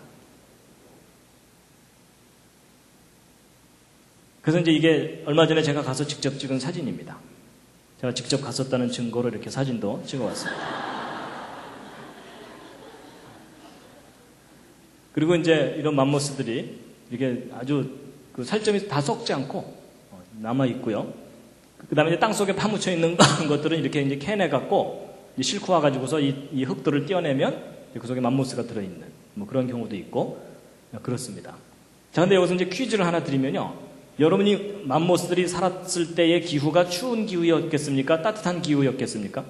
그래서 이제 이게 얼마 전에 제가 가서 직접 찍은 사진입니다. 제가 직접 갔었다는 증거로 이렇게 사진도 찍어왔습니다. 그리고 이제 이런 맘모스들이 이렇게 아주 그 살점이 다 썩지 않고 남아 있고요. 그 다음에 이제 땅 속에 파묻혀 있는 것들은 이렇게 이제 캐내갖고 싣고 와가지고서 이 흙들을 떼어내면 그 속에 맘모스가 들어있는 뭐 그런 경우도 있고 그렇습니다. 자, 근데 여기서 이제 퀴즈를 하나 드리면요. 여러분이 맘모스들이 살았을 때의 기후가 추운 기후였겠습니까? 따뜻한 기후였겠습니까?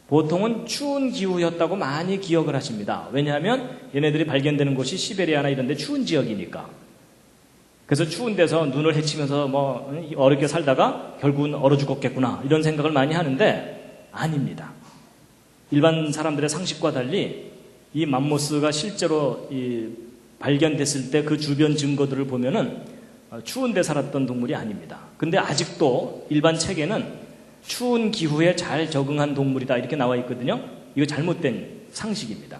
보통은 추운 기후였다고 많이 기억을 하십니다. 왜냐하면 얘네들이 발견되는 곳이 시베리아나 이런 데 추운 지역이니까. 그래서 추운 데서 눈을 헤치면서 뭐 어렵게 살다가 결국은 얼어 죽었겠구나 이런 생각을 많이 하는데 아닙니다. 일반 사람들의 상식과 달리 이 맘모스가 실제로 발견됐을 때 그 주변 증거들을 보면은 추운 데 살았던 동물이 아닙니다. 근데 아직도 일반 책에는 추운 기후에 잘 적응한 동물이다 이렇게 나와 있거든요. 이거 잘못된 상식입니다.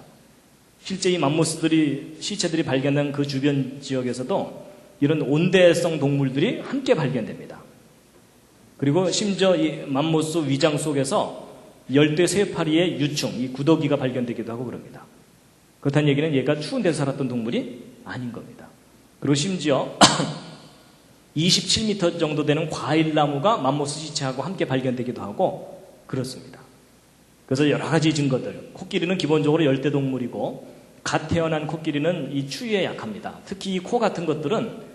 실제 이 맘모스들이 시체들이 발견된 그 주변 지역에서도 이런 온대성 동물들이 함께 발견됩니다. 그리고 심지어 이 맘모스 위장 속에서 열대 쇠파리의 유충, 이 구더기가 발견되기도 하고 그럽니다. 그렇다는 얘기는 얘가 추운 데서 살았던 동물이 아닌 겁니다. 그리고 심지어 27m 정도 되는 과일나무가 맘모스 시체하고 함께 발견되기도 하고 그렇습니다. 그래서 여러 가지 증거들, 코끼리는 기본적으로 열대동물이고 갓 태어난 코끼리는 이 추위에 약합니다. 특히 이 코 같은 것들은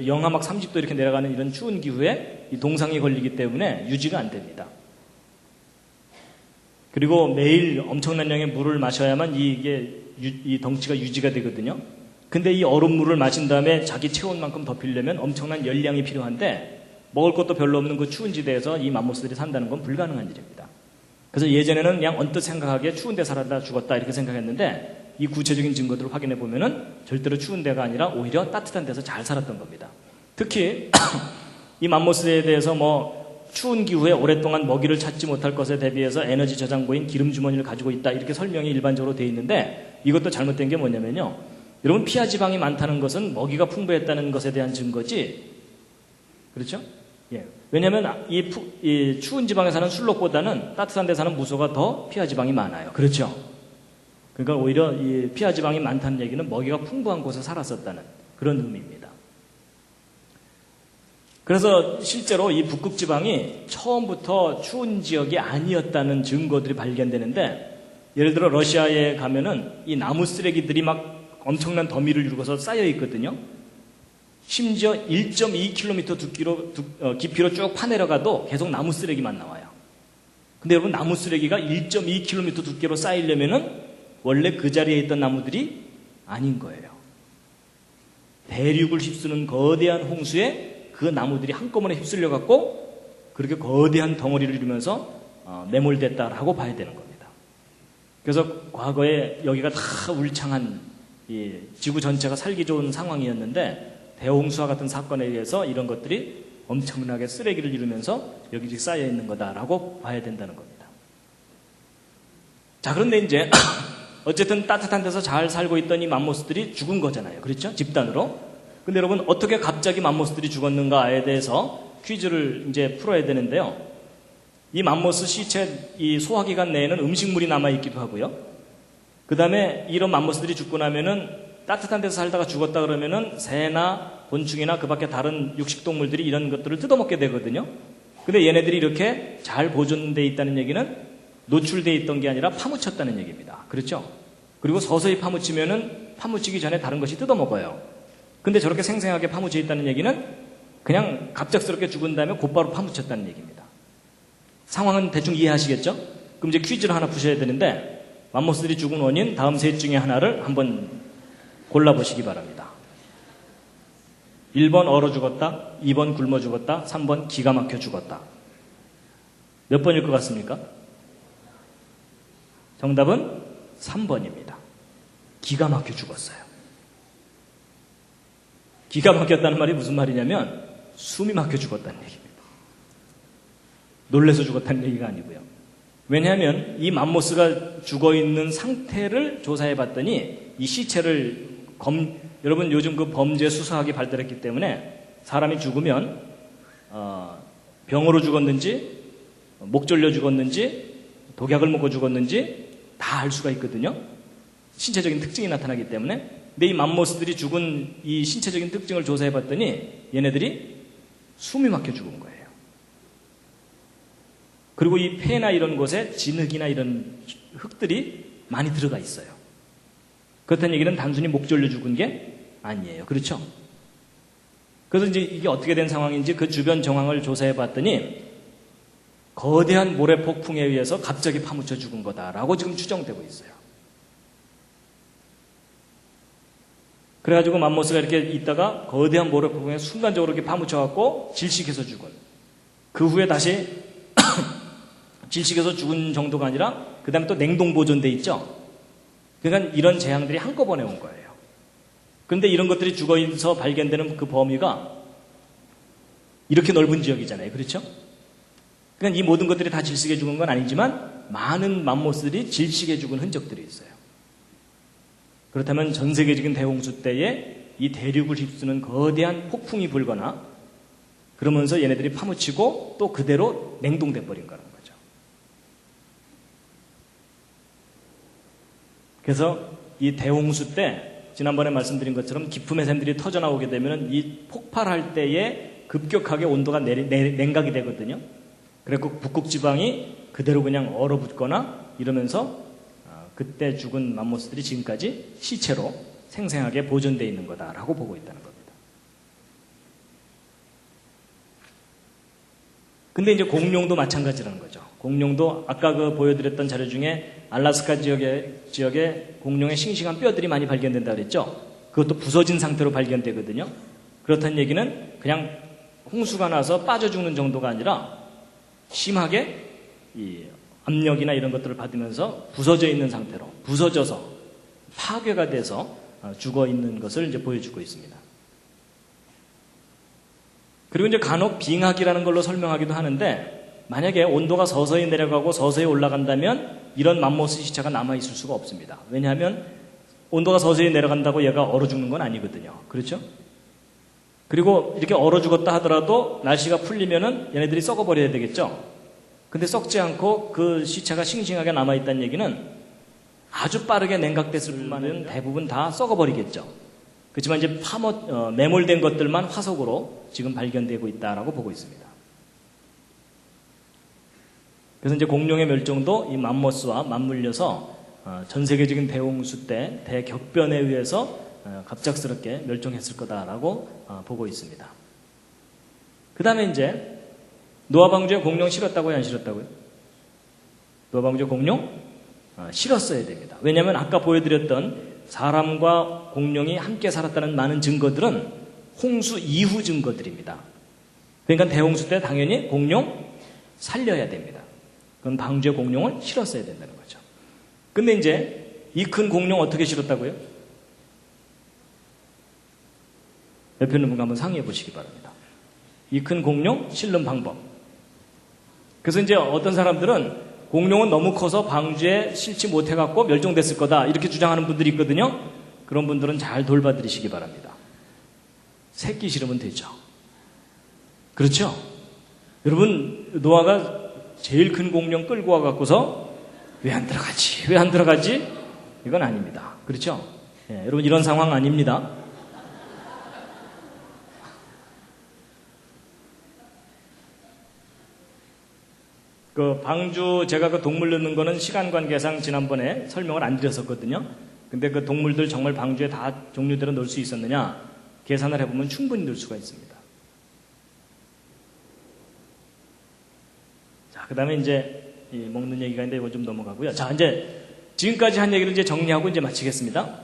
영하 막 30도 이렇게 내려가는 이런 추운 기후에 이 동상이 걸리기 때문에 유지가 안 됩니다. 그리고 매일 엄청난 양의 물을 마셔야만 이 덩치가 유지가 되거든요. 근데 이 얼음물을 마신 다음에 자기 체온만큼 더 빌려면 엄청난 열량이 필요한데 먹을 것도 별로 없는 그 추운 지대에서 이 맘모스들이 산다는 건 불가능한 일입니다. 그래서 예전에는 그냥 언뜻 생각하기에 추운 데 살았다 죽었다 이렇게 생각했는데 이 구체적인 증거들을 확인해 보면은 절대로 추운 데가 아니라 오히려 따뜻한 데서 잘 살았던 겁니다. 특히 이 맘모스에 대해서 뭐 추운 기후에 오랫동안 먹이를 찾지 못할 것에 대비해서 에너지 저장고인 기름 주머니를 가지고 있다 이렇게 설명이 일반적으로 되어 있는데 이것도 잘못된 게 뭐냐면요. 여러분 피하 지방이 많다는 것은 먹이가 풍부했다는 것에 대한 증거지. 그렇죠? 예. 왜냐하면 이 추운 지방에 사는 술록보다는 따뜻한 데 사는 무소가 더 피하 지방이 많아요. 그렇죠? 그러니까 오히려 이 피하 지방이 많다는 얘기는 먹이가 풍부한 곳에 살았었다는 그런 의미입니다. 그래서 실제로 이 북극 지방이 처음부터 추운 지역이 아니었다는 증거들이 발견되는데 예를 들어 러시아에 가면은 이 나무 쓰레기들이 막 엄청난 더미를 이루고서 쌓여 있거든요. 심지어 1.2km 깊이로 쭉 파내려가도 계속 나무 쓰레기만 나와요. 근데 여러분 나무 쓰레기가 1.2km 두께로 쌓이려면은 원래 그 자리에 있던 나무들이 아닌 거예요. 대륙을 휩쓰는 거대한 홍수에 그 나무들이 한꺼번에 휩쓸려 갖고 그렇게 거대한 덩어리를 이루면서 매몰됐다라고 봐야 되는 겁니다. 그래서 과거에 여기가 다 울창한 지구 전체가 살기 좋은 상황이었는데 대홍수와 같은 사건에 의해서 이런 것들이 엄청나게 쓰레기를 이루면서 여기저기 쌓여 있는 거다라고 봐야 된다는 겁니다. 자, 그런데 이제 어쨌든 따뜻한 데서 잘 살고 있던 이 맘모스들이 죽은 거잖아요. 그렇죠? 집단으로. 근데 여러분, 어떻게 갑자기 맘모스들이 죽었는가에 대해서 퀴즈를 이제 풀어야 되는데요. 이 맘모스 시체, 이 소화기관 내에는 음식물이 남아있기도 하고요. 그 다음에 이런 맘모스들이 죽고 나면은 따뜻한 데서 살다가 죽었다 그러면은 새나 곤충이나 그 밖에 다른 육식동물들이 이런 것들을 뜯어먹게 되거든요. 근데 얘네들이 이렇게 잘 보존되어 있다는 얘기는 노출되어 있던 게 아니라 파묻혔다는 얘기입니다. 그렇죠? 그리고 서서히 파묻히면은 파묻히기 전에 다른 것이 뜯어먹어요. 근데 저렇게 생생하게 파묻혀 있다는 얘기는 그냥 갑작스럽게 죽은 다음에 곧바로 파묻혔다는 얘기입니다. 상황은 대충 이해하시겠죠? 그럼 이제 퀴즈를 하나 푸셔야 되는데 맘모스들이 죽은 원인 다음 셋 중에 하나를 한번 골라보시기 바랍니다. 1번 얼어 죽었다, 2번 굶어 죽었다, 3번 기가 막혀 죽었다. 몇 번일 것 같습니까? 정답은 3번입니다. 기가 막혀 죽었어요. 기가 막혔다는 말이 무슨 말이냐면 숨이 막혀 죽었다는 얘기입니다. 놀래서 죽었다는 얘기가 아니고요. 왜냐하면 이 맘모스가 죽어있는 상태를 조사해 봤더니 이 시체를 여러분 요즘 그 범죄 수사학이 발달했기 때문에 사람이 죽으면 병으로 죽었는지 목 졸려 죽었는지 독약을 먹고 죽었는지 다 알 수가 있거든요. 신체적인 특징이 나타나기 때문에. 근데 이 맘모스들이 죽은 이 신체적인 특징을 조사해 봤더니 얘네들이 숨이 막혀 죽은 거예요. 그리고 이 폐나 이런 곳에 진흙이나 이런 흙들이 많이 들어가 있어요. 그렇다는 얘기는 단순히 목 졸려 죽은 게 아니에요. 그렇죠? 그래서 이제 이게 어떻게 된 상황인지 그 주변 정황을 조사해 봤더니 거대한 모래폭풍에 의해서 갑자기 파묻혀 죽은 거다라고 지금 추정되고 있어요. 그래가지고 맘모스가 이렇게 있다가 거대한 모래폭풍에 순간적으로 이렇게 파묻혀갖고 질식해서 죽은. 그 후에 다시 질식해서 죽은 정도가 아니라 그 다음에 또 냉동 보존돼 있죠. 그러니까 이런 재앙들이 한꺼번에 온 거예요. 그런데 이런 것들이 죽어서 발견되는 그 범위가 이렇게 넓은 지역이잖아요. 그렇죠? 그러니까 이 모든 것들이 다 질식해 죽은 건 아니지만 많은 맘모스들이 질식해 죽은 흔적들이 있어요. 그렇다면 전 세계적인 대홍수 때에 이 대륙을 휩쓰는 거대한 폭풍이 불거나 그러면서 얘네들이 파묻히고 또 그대로 냉동돼 버린 거라는 거죠. 그래서 이 대홍수 때 지난번에 말씀드린 것처럼 깊음의 샘들이 터져나오게 되면 이 폭발할 때에 급격하게 온도가 냉각이 되거든요. 그리고 북극 지방이 그대로 그냥 얼어붙거나 이러면서 그때 죽은 맘모스들이 지금까지 시체로 생생하게 보존되어 있는 거다라고 보고 있다는 겁니다. 근데 이제 공룡도 마찬가지라는 거죠. 공룡도 아까 그 보여드렸던 자료 중에 알라스카 지역에 공룡의 싱싱한 뼈들이 많이 발견된다 그랬죠. 그것도 부서진 상태로 발견되거든요. 그렇다는 얘기는 그냥 홍수가 나서 빠져 죽는 정도가 아니라 심하게 이 압력이나 이런 것들을 받으면서 부서져 있는 상태로 부서져서 파괴가 돼서 죽어 있는 것을 이제 보여주고 있습니다. 그리고 이제 간혹 빙하기라는 걸로 설명하기도 하는데 만약에 온도가 서서히 내려가고 서서히 올라간다면 이런 맘모스 시체가 남아있을 수가 없습니다. 왜냐하면 온도가 서서히 내려간다고 얘가 얼어 죽는 건 아니거든요. 그렇죠? 그리고 이렇게 얼어 죽었다 하더라도 날씨가 풀리면은 얘네들이 썩어버려야 되겠죠? 근데 썩지 않고 그 시체가 싱싱하게 남아있다는 얘기는 아주 빠르게 냉각됐을 뿐만은 대부분 다 썩어버리겠죠. 그렇지만 이제 매몰된 것들만 화석으로 지금 발견되고 있다라고 보고 있습니다. 그래서 이제 공룡의 멸종도 이 맘모스와 맞물려서 전 세계적인 대홍수 때 대격변에 의해서 갑작스럽게 멸종했을 거다라고 보고 있습니다. 그 다음에 이제 노아 방주에 공룡 실었다고요? 안 실었다고요? 노아 방주에 공룡 실었어야 됩니다. 왜냐하면 아까 보여드렸던 사람과 공룡이 함께 살았다는 많은 증거들은 홍수 이후 증거들입니다. 그러니까 대홍수 때 당연히 공룡 살려야 됩니다. 그럼 방주에 공룡을 실었어야 된다는 거죠. 근데 이제 이 큰 공룡 어떻게 실었다고요? 옆에 있는 분과 한번 상의해 보시기 바랍니다. 이 큰 공룡 실는 방법. 그래서 이제 어떤 사람들은 공룡은 너무 커서 방주에 실지 못해갖고 멸종됐을 거다 이렇게 주장하는 분들이 있거든요. 그런 분들은 잘 돌봐드리시기 바랍니다. 새끼 싫으면 되죠. 그렇죠? 여러분, 노아가 제일 큰 공룡 끌고 와갖고서 왜 안 들어가지? 왜 안 들어가지? 이건 아닙니다. 그렇죠? 예, 여러분 이런 상황 아닙니다. 그 방주 제가 그 동물 넣는 거는 시간 관계상 지난번에 설명을 안 드렸었거든요. 근데 그 동물들 정말 방주에 다 종류대로 넣을 수 있었느냐? 계산을 해보면 충분히 넣을 수가 있습니다. 자, 그 다음에 이제 먹는 얘기가 있는데 이거 좀 넘어가고요. 자, 이제 지금까지 한 얘기를 이제 정리하고 이제 마치겠습니다.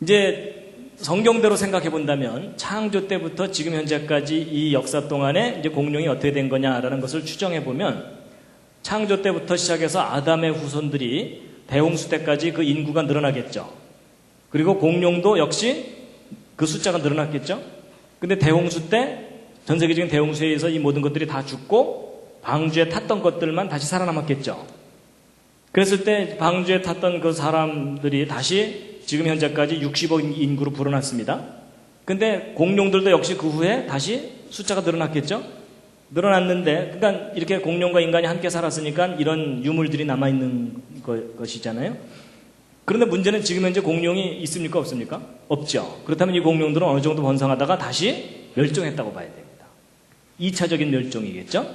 이제 성경대로 생각해 본다면 창조 때부터 지금 현재까지 이 역사 동안에 이제 공룡이 어떻게 된 거냐라는 것을 추정해 보면 창조 때부터 시작해서 아담의 후손들이 대홍수 때까지 그 인구가 늘어나겠죠. 그리고 공룡도 역시 그 숫자가 늘어났겠죠. 근데 대홍수 때 전 세계적인 대홍수에 의해서 이 모든 것들이 다 죽고 방주에 탔던 것들만 다시 살아남았겠죠. 그랬을 때 방주에 탔던 그 사람들이 다시 지금 현재까지 60억 인구로 불어났습니다. 근데 공룡들도 역시 그 후에 다시 숫자가 늘어났겠죠? 늘어났는데, 그러니까 이렇게 공룡과 인간이 함께 살았으니까 이런 유물들이 남아있는 것이잖아요. 그런데 문제는 지금 현재 공룡이 있습니까? 없습니까? 없죠. 그렇다면 이 공룡들은 어느 정도 번성하다가 다시 멸종했다고 봐야 됩니다. 2차적인 멸종이겠죠?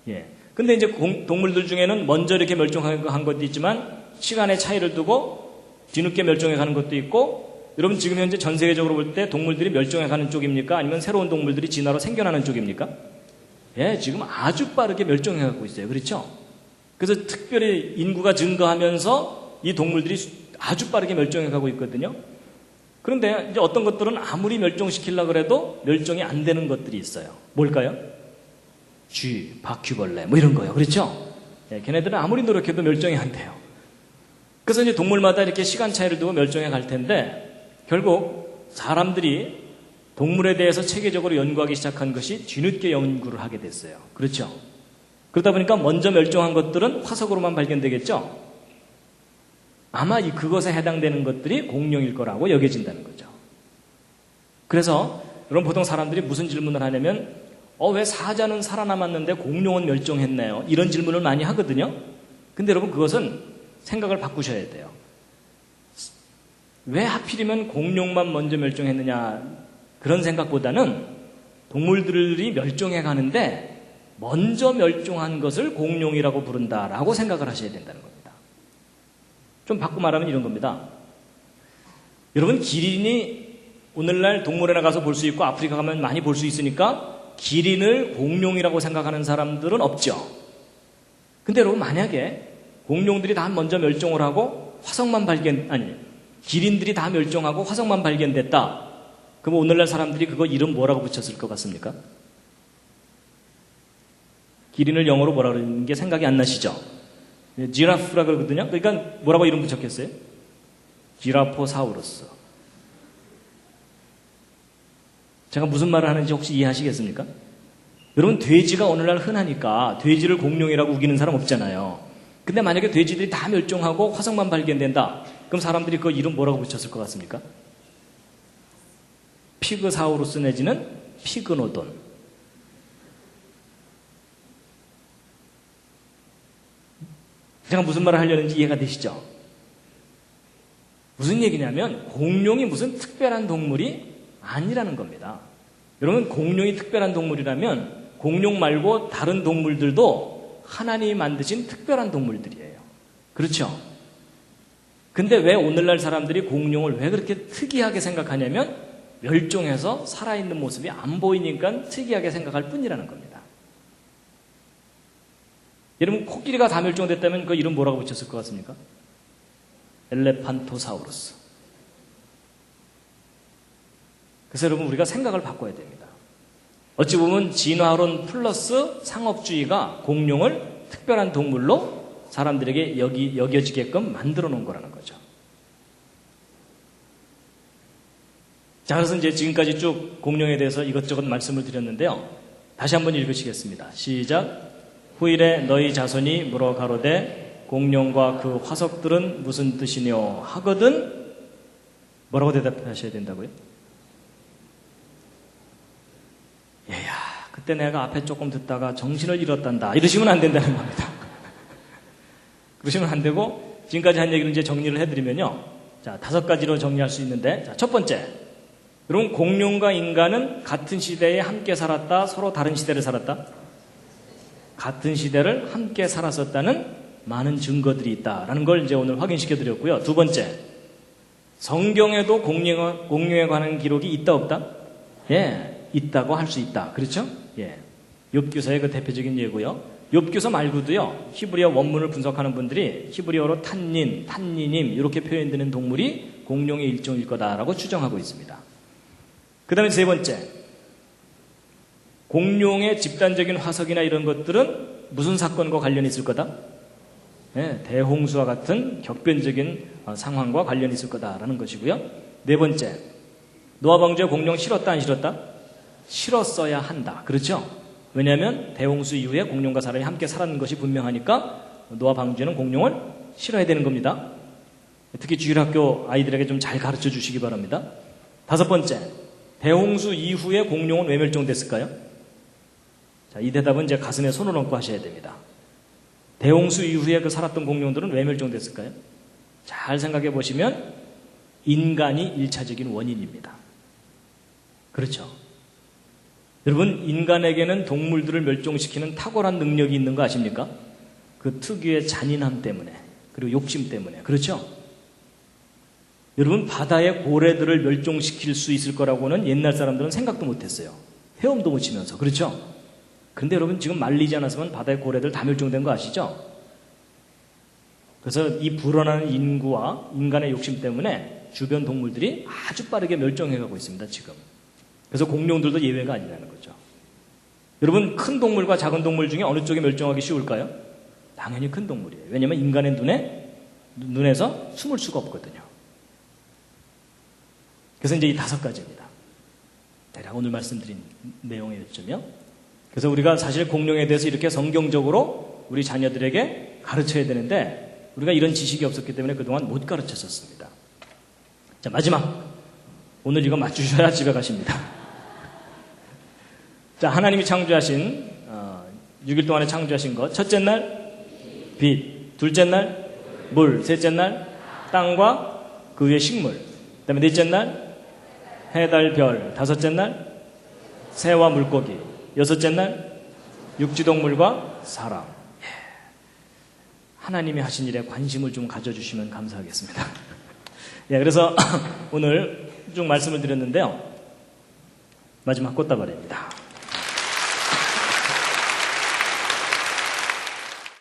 예. 근데 이제 동물들 중에는 먼저 이렇게 멸종한 것도 있지만 시간의 차이를 두고 뒤늦게 멸종해 가는 것도 있고, 여러분 지금 현재 전 세계적으로 볼 때 동물들이 멸종해 가는 쪽입니까? 아니면 새로운 동물들이 진화로 생겨나는 쪽입니까? 예, 지금 아주 빠르게 멸종해 가고 있어요. 그렇죠? 그래서 특별히 인구가 증가하면서 이 동물들이 아주 빠르게 멸종해 가고 있거든요. 그런데 이제 어떤 것들은 아무리 멸종시키려고 해도 멸종이 안 되는 것들이 있어요. 뭘까요? 쥐, 바퀴벌레 뭐 이런 거요. 그렇죠? 예, 걔네들은 아무리 노력해도 멸종이 안 돼요. 그래서 이제 동물마다 이렇게 시간 차이를 두고 멸종해 갈 텐데 결국 사람들이 동물에 대해서 체계적으로 연구하기 시작한 것이 뒤늦게 연구를 하게 됐어요. 그렇죠? 그러다 보니까 먼저 멸종한 것들은 화석으로만 발견되겠죠? 아마 그것에 해당되는 것들이 공룡일 거라고 여겨진다는 거죠. 그래서 여러분 보통 사람들이 무슨 질문을 하냐면 왜 사자는 살아남았는데 공룡은 멸종했나요? 이런 질문을 많이 하거든요. 근데 여러분 그것은 생각을 바꾸셔야 돼요. 왜 하필이면 공룡만 먼저 멸종했느냐 그런 생각보다는 동물들이 멸종해 가는데 먼저 멸종한 것을 공룡이라고 부른다라고 생각을 하셔야 된다는 겁니다. 좀 바꿔 말하면 이런 겁니다. 여러분 기린이 오늘날 동물원에 가서 볼 수 있고 아프리카 가면 많이 볼 수 있으니까 기린을 공룡이라고 생각하는 사람들은 없죠. 근데 여러분 만약에 공룡들이 다 먼저 멸종을 하고 기린들이 다 멸종하고 화석만 발견됐다. 그럼 오늘날 사람들이 그거 이름 뭐라고 붙였을 것 같습니까? 기린을 영어로 뭐라 그러는 게 생각이 안 나시죠? 지라프라 그러거든요. 그러니까 뭐라고 이름 붙였겠어요? 지라포사우루스. 제가 무슨 말을 하는지 혹시 이해하시겠습니까? 여러분 돼지가 오늘날 흔하니까 돼지를 공룡이라고 우기는 사람 없잖아요. 근데 만약에 돼지들이 다 멸종하고 화석만 발견된다. 그럼 사람들이 그 이름 뭐라고 붙였을 것 같습니까? 피그사우루스 내지는 피그노돈. 제가 무슨 말을 하려는지 이해가 되시죠? 무슨 얘기냐면 공룡이 무슨 특별한 동물이 아니라는 겁니다. 여러분 공룡이 특별한 동물이라면 공룡 말고 다른 동물들도 하나님이 만드신 특별한 동물들이에요. 그렇죠? 근데 왜 오늘날 사람들이 공룡을 왜 그렇게 특이하게 생각하냐면 멸종해서 살아있는 모습이 안 보이니까 특이하게 생각할 뿐이라는 겁니다. 여러분 코끼리가 다 멸종됐다면 그 이름 뭐라고 붙였을 것 같습니까? 엘레판토사우루스. 그래서 여러분 우리가 생각을 바꿔야 됩니다. 어찌 보면 진화론 플러스 상업주의가 공룡을 특별한 동물로 사람들에게 여겨지게끔 만들어 놓은 거라는 거죠. 자, 그래서 이제 지금까지 쭉 공룡에 대해서 이것저것 말씀을 드렸는데요. 다시 한번 읽으시겠습니다. 시작. 후일에 너희 자손이 물어 가로되 공룡과 그 화석들은 무슨 뜻이뇨 하거든 뭐라고 대답하셔야 된다고요? 얘야 그때 내가 앞에 조금 듣다가 정신을 잃었단다 이러시면 안 된다는 겁니다. 그러시면 안 되고 지금까지 한 얘기를 이제 정리를 해드리면요. 자, 5가지로 정리할 수 있는데 자, 첫 번째 여러분 공룡과 인간은 같은 시대에 함께 살았다 서로 다른 시대를 살았다? 같은 시대를 함께 살았었다는 많은 증거들이 있다라는 걸 이제 오늘 확인시켜 드렸고요. 두 번째, 성경에도 공룡에 관한 기록이 있다 없다? 예, 있다고 할 수 있다. 그렇죠? 예, 욥기서의 그 대표적인 예고요. 욥기서 말고도요. 히브리어 원문을 분석하는 분들이 히브리어로 탄니님 이렇게 표현되는 동물이 공룡의 일종일 거다라고 추정하고 있습니다. 그 다음에 세 번째, 공룡의 집단적인 화석이나 이런 것들은 무슨 사건과 관련이 있을 거다? 네, 대홍수와 같은 격변적인 상황과 관련이 있을 거다라는 것이고요. 네 번째, 노아 방주에 공룡 실었다 안 실었다? 실었어야 한다. 그렇죠? 왜냐하면 대홍수 이후에 공룡과 사람이 함께 살았는 것이 분명하니까 노아 방주에는 공룡을 실어야 되는 겁니다. 특히 주일학교 아이들에게 좀 잘 가르쳐 주시기 바랍니다. 다섯 번째, 대홍수 이후에 공룡은 왜 멸종됐을까요? 자, 이 대답은 이제 가슴에 손을 얹고 하셔야 됩니다. 대홍수 이후에 그 살았던 공룡들은 왜 멸종됐을까요? 잘 생각해 보시면 인간이 1차적인 원인입니다. 그렇죠? 여러분, 인간에게는 동물들을 멸종시키는 탁월한 능력이 있는 거 아십니까? 그 특유의 잔인함 때문에, 그리고 욕심 때문에. 그렇죠? 여러분, 바다의 고래들을 멸종시킬 수 있을 거라고는 옛날 사람들은 생각도 못했어요. 헤엄도 못 치면서. 그렇죠? 근데 여러분, 지금 말리지 않았으면 바다의 고래들 다 멸종된 거 아시죠? 그래서 이 불어나는 인구와 인간의 욕심 때문에 주변 동물들이 아주 빠르게 멸종해가고 있습니다, 지금. 그래서 공룡들도 예외가 아니라는 거죠. 여러분, 큰 동물과 작은 동물 중에 어느 쪽이 멸종하기 쉬울까요? 당연히 큰 동물이에요. 왜냐하면 인간의 눈에서 숨을 수가 없거든요. 그래서 이제 이 5가지입니다. 대략 오늘 말씀드린 내용의 요점이요. 그래서 우리가 사실 공룡에 대해서 이렇게 성경적으로 우리 자녀들에게 가르쳐야 되는데 우리가 이런 지식이 없었기 때문에 그동안 못 가르쳤었습니다. 자, 마지막. 오늘 이거 맞추셔야 집에 가십니다. 자, 하나님이 창조하신 6일 동안에 창조하신 것. 첫째 날 빛, 둘째 날 물, 셋째 날 땅과 그 위에 식물, 그 다음에 넷째 날 해, 달, 별, 다섯째 날 새와 물고기, 여섯째 날 육지동물과 사람. 하나님이 하신 일에 관심을 좀 가져주시면 감사하겠습니다. 예, 그래서 오늘 쭉 말씀을 드렸는데요. 마지막 꽃다발입니다.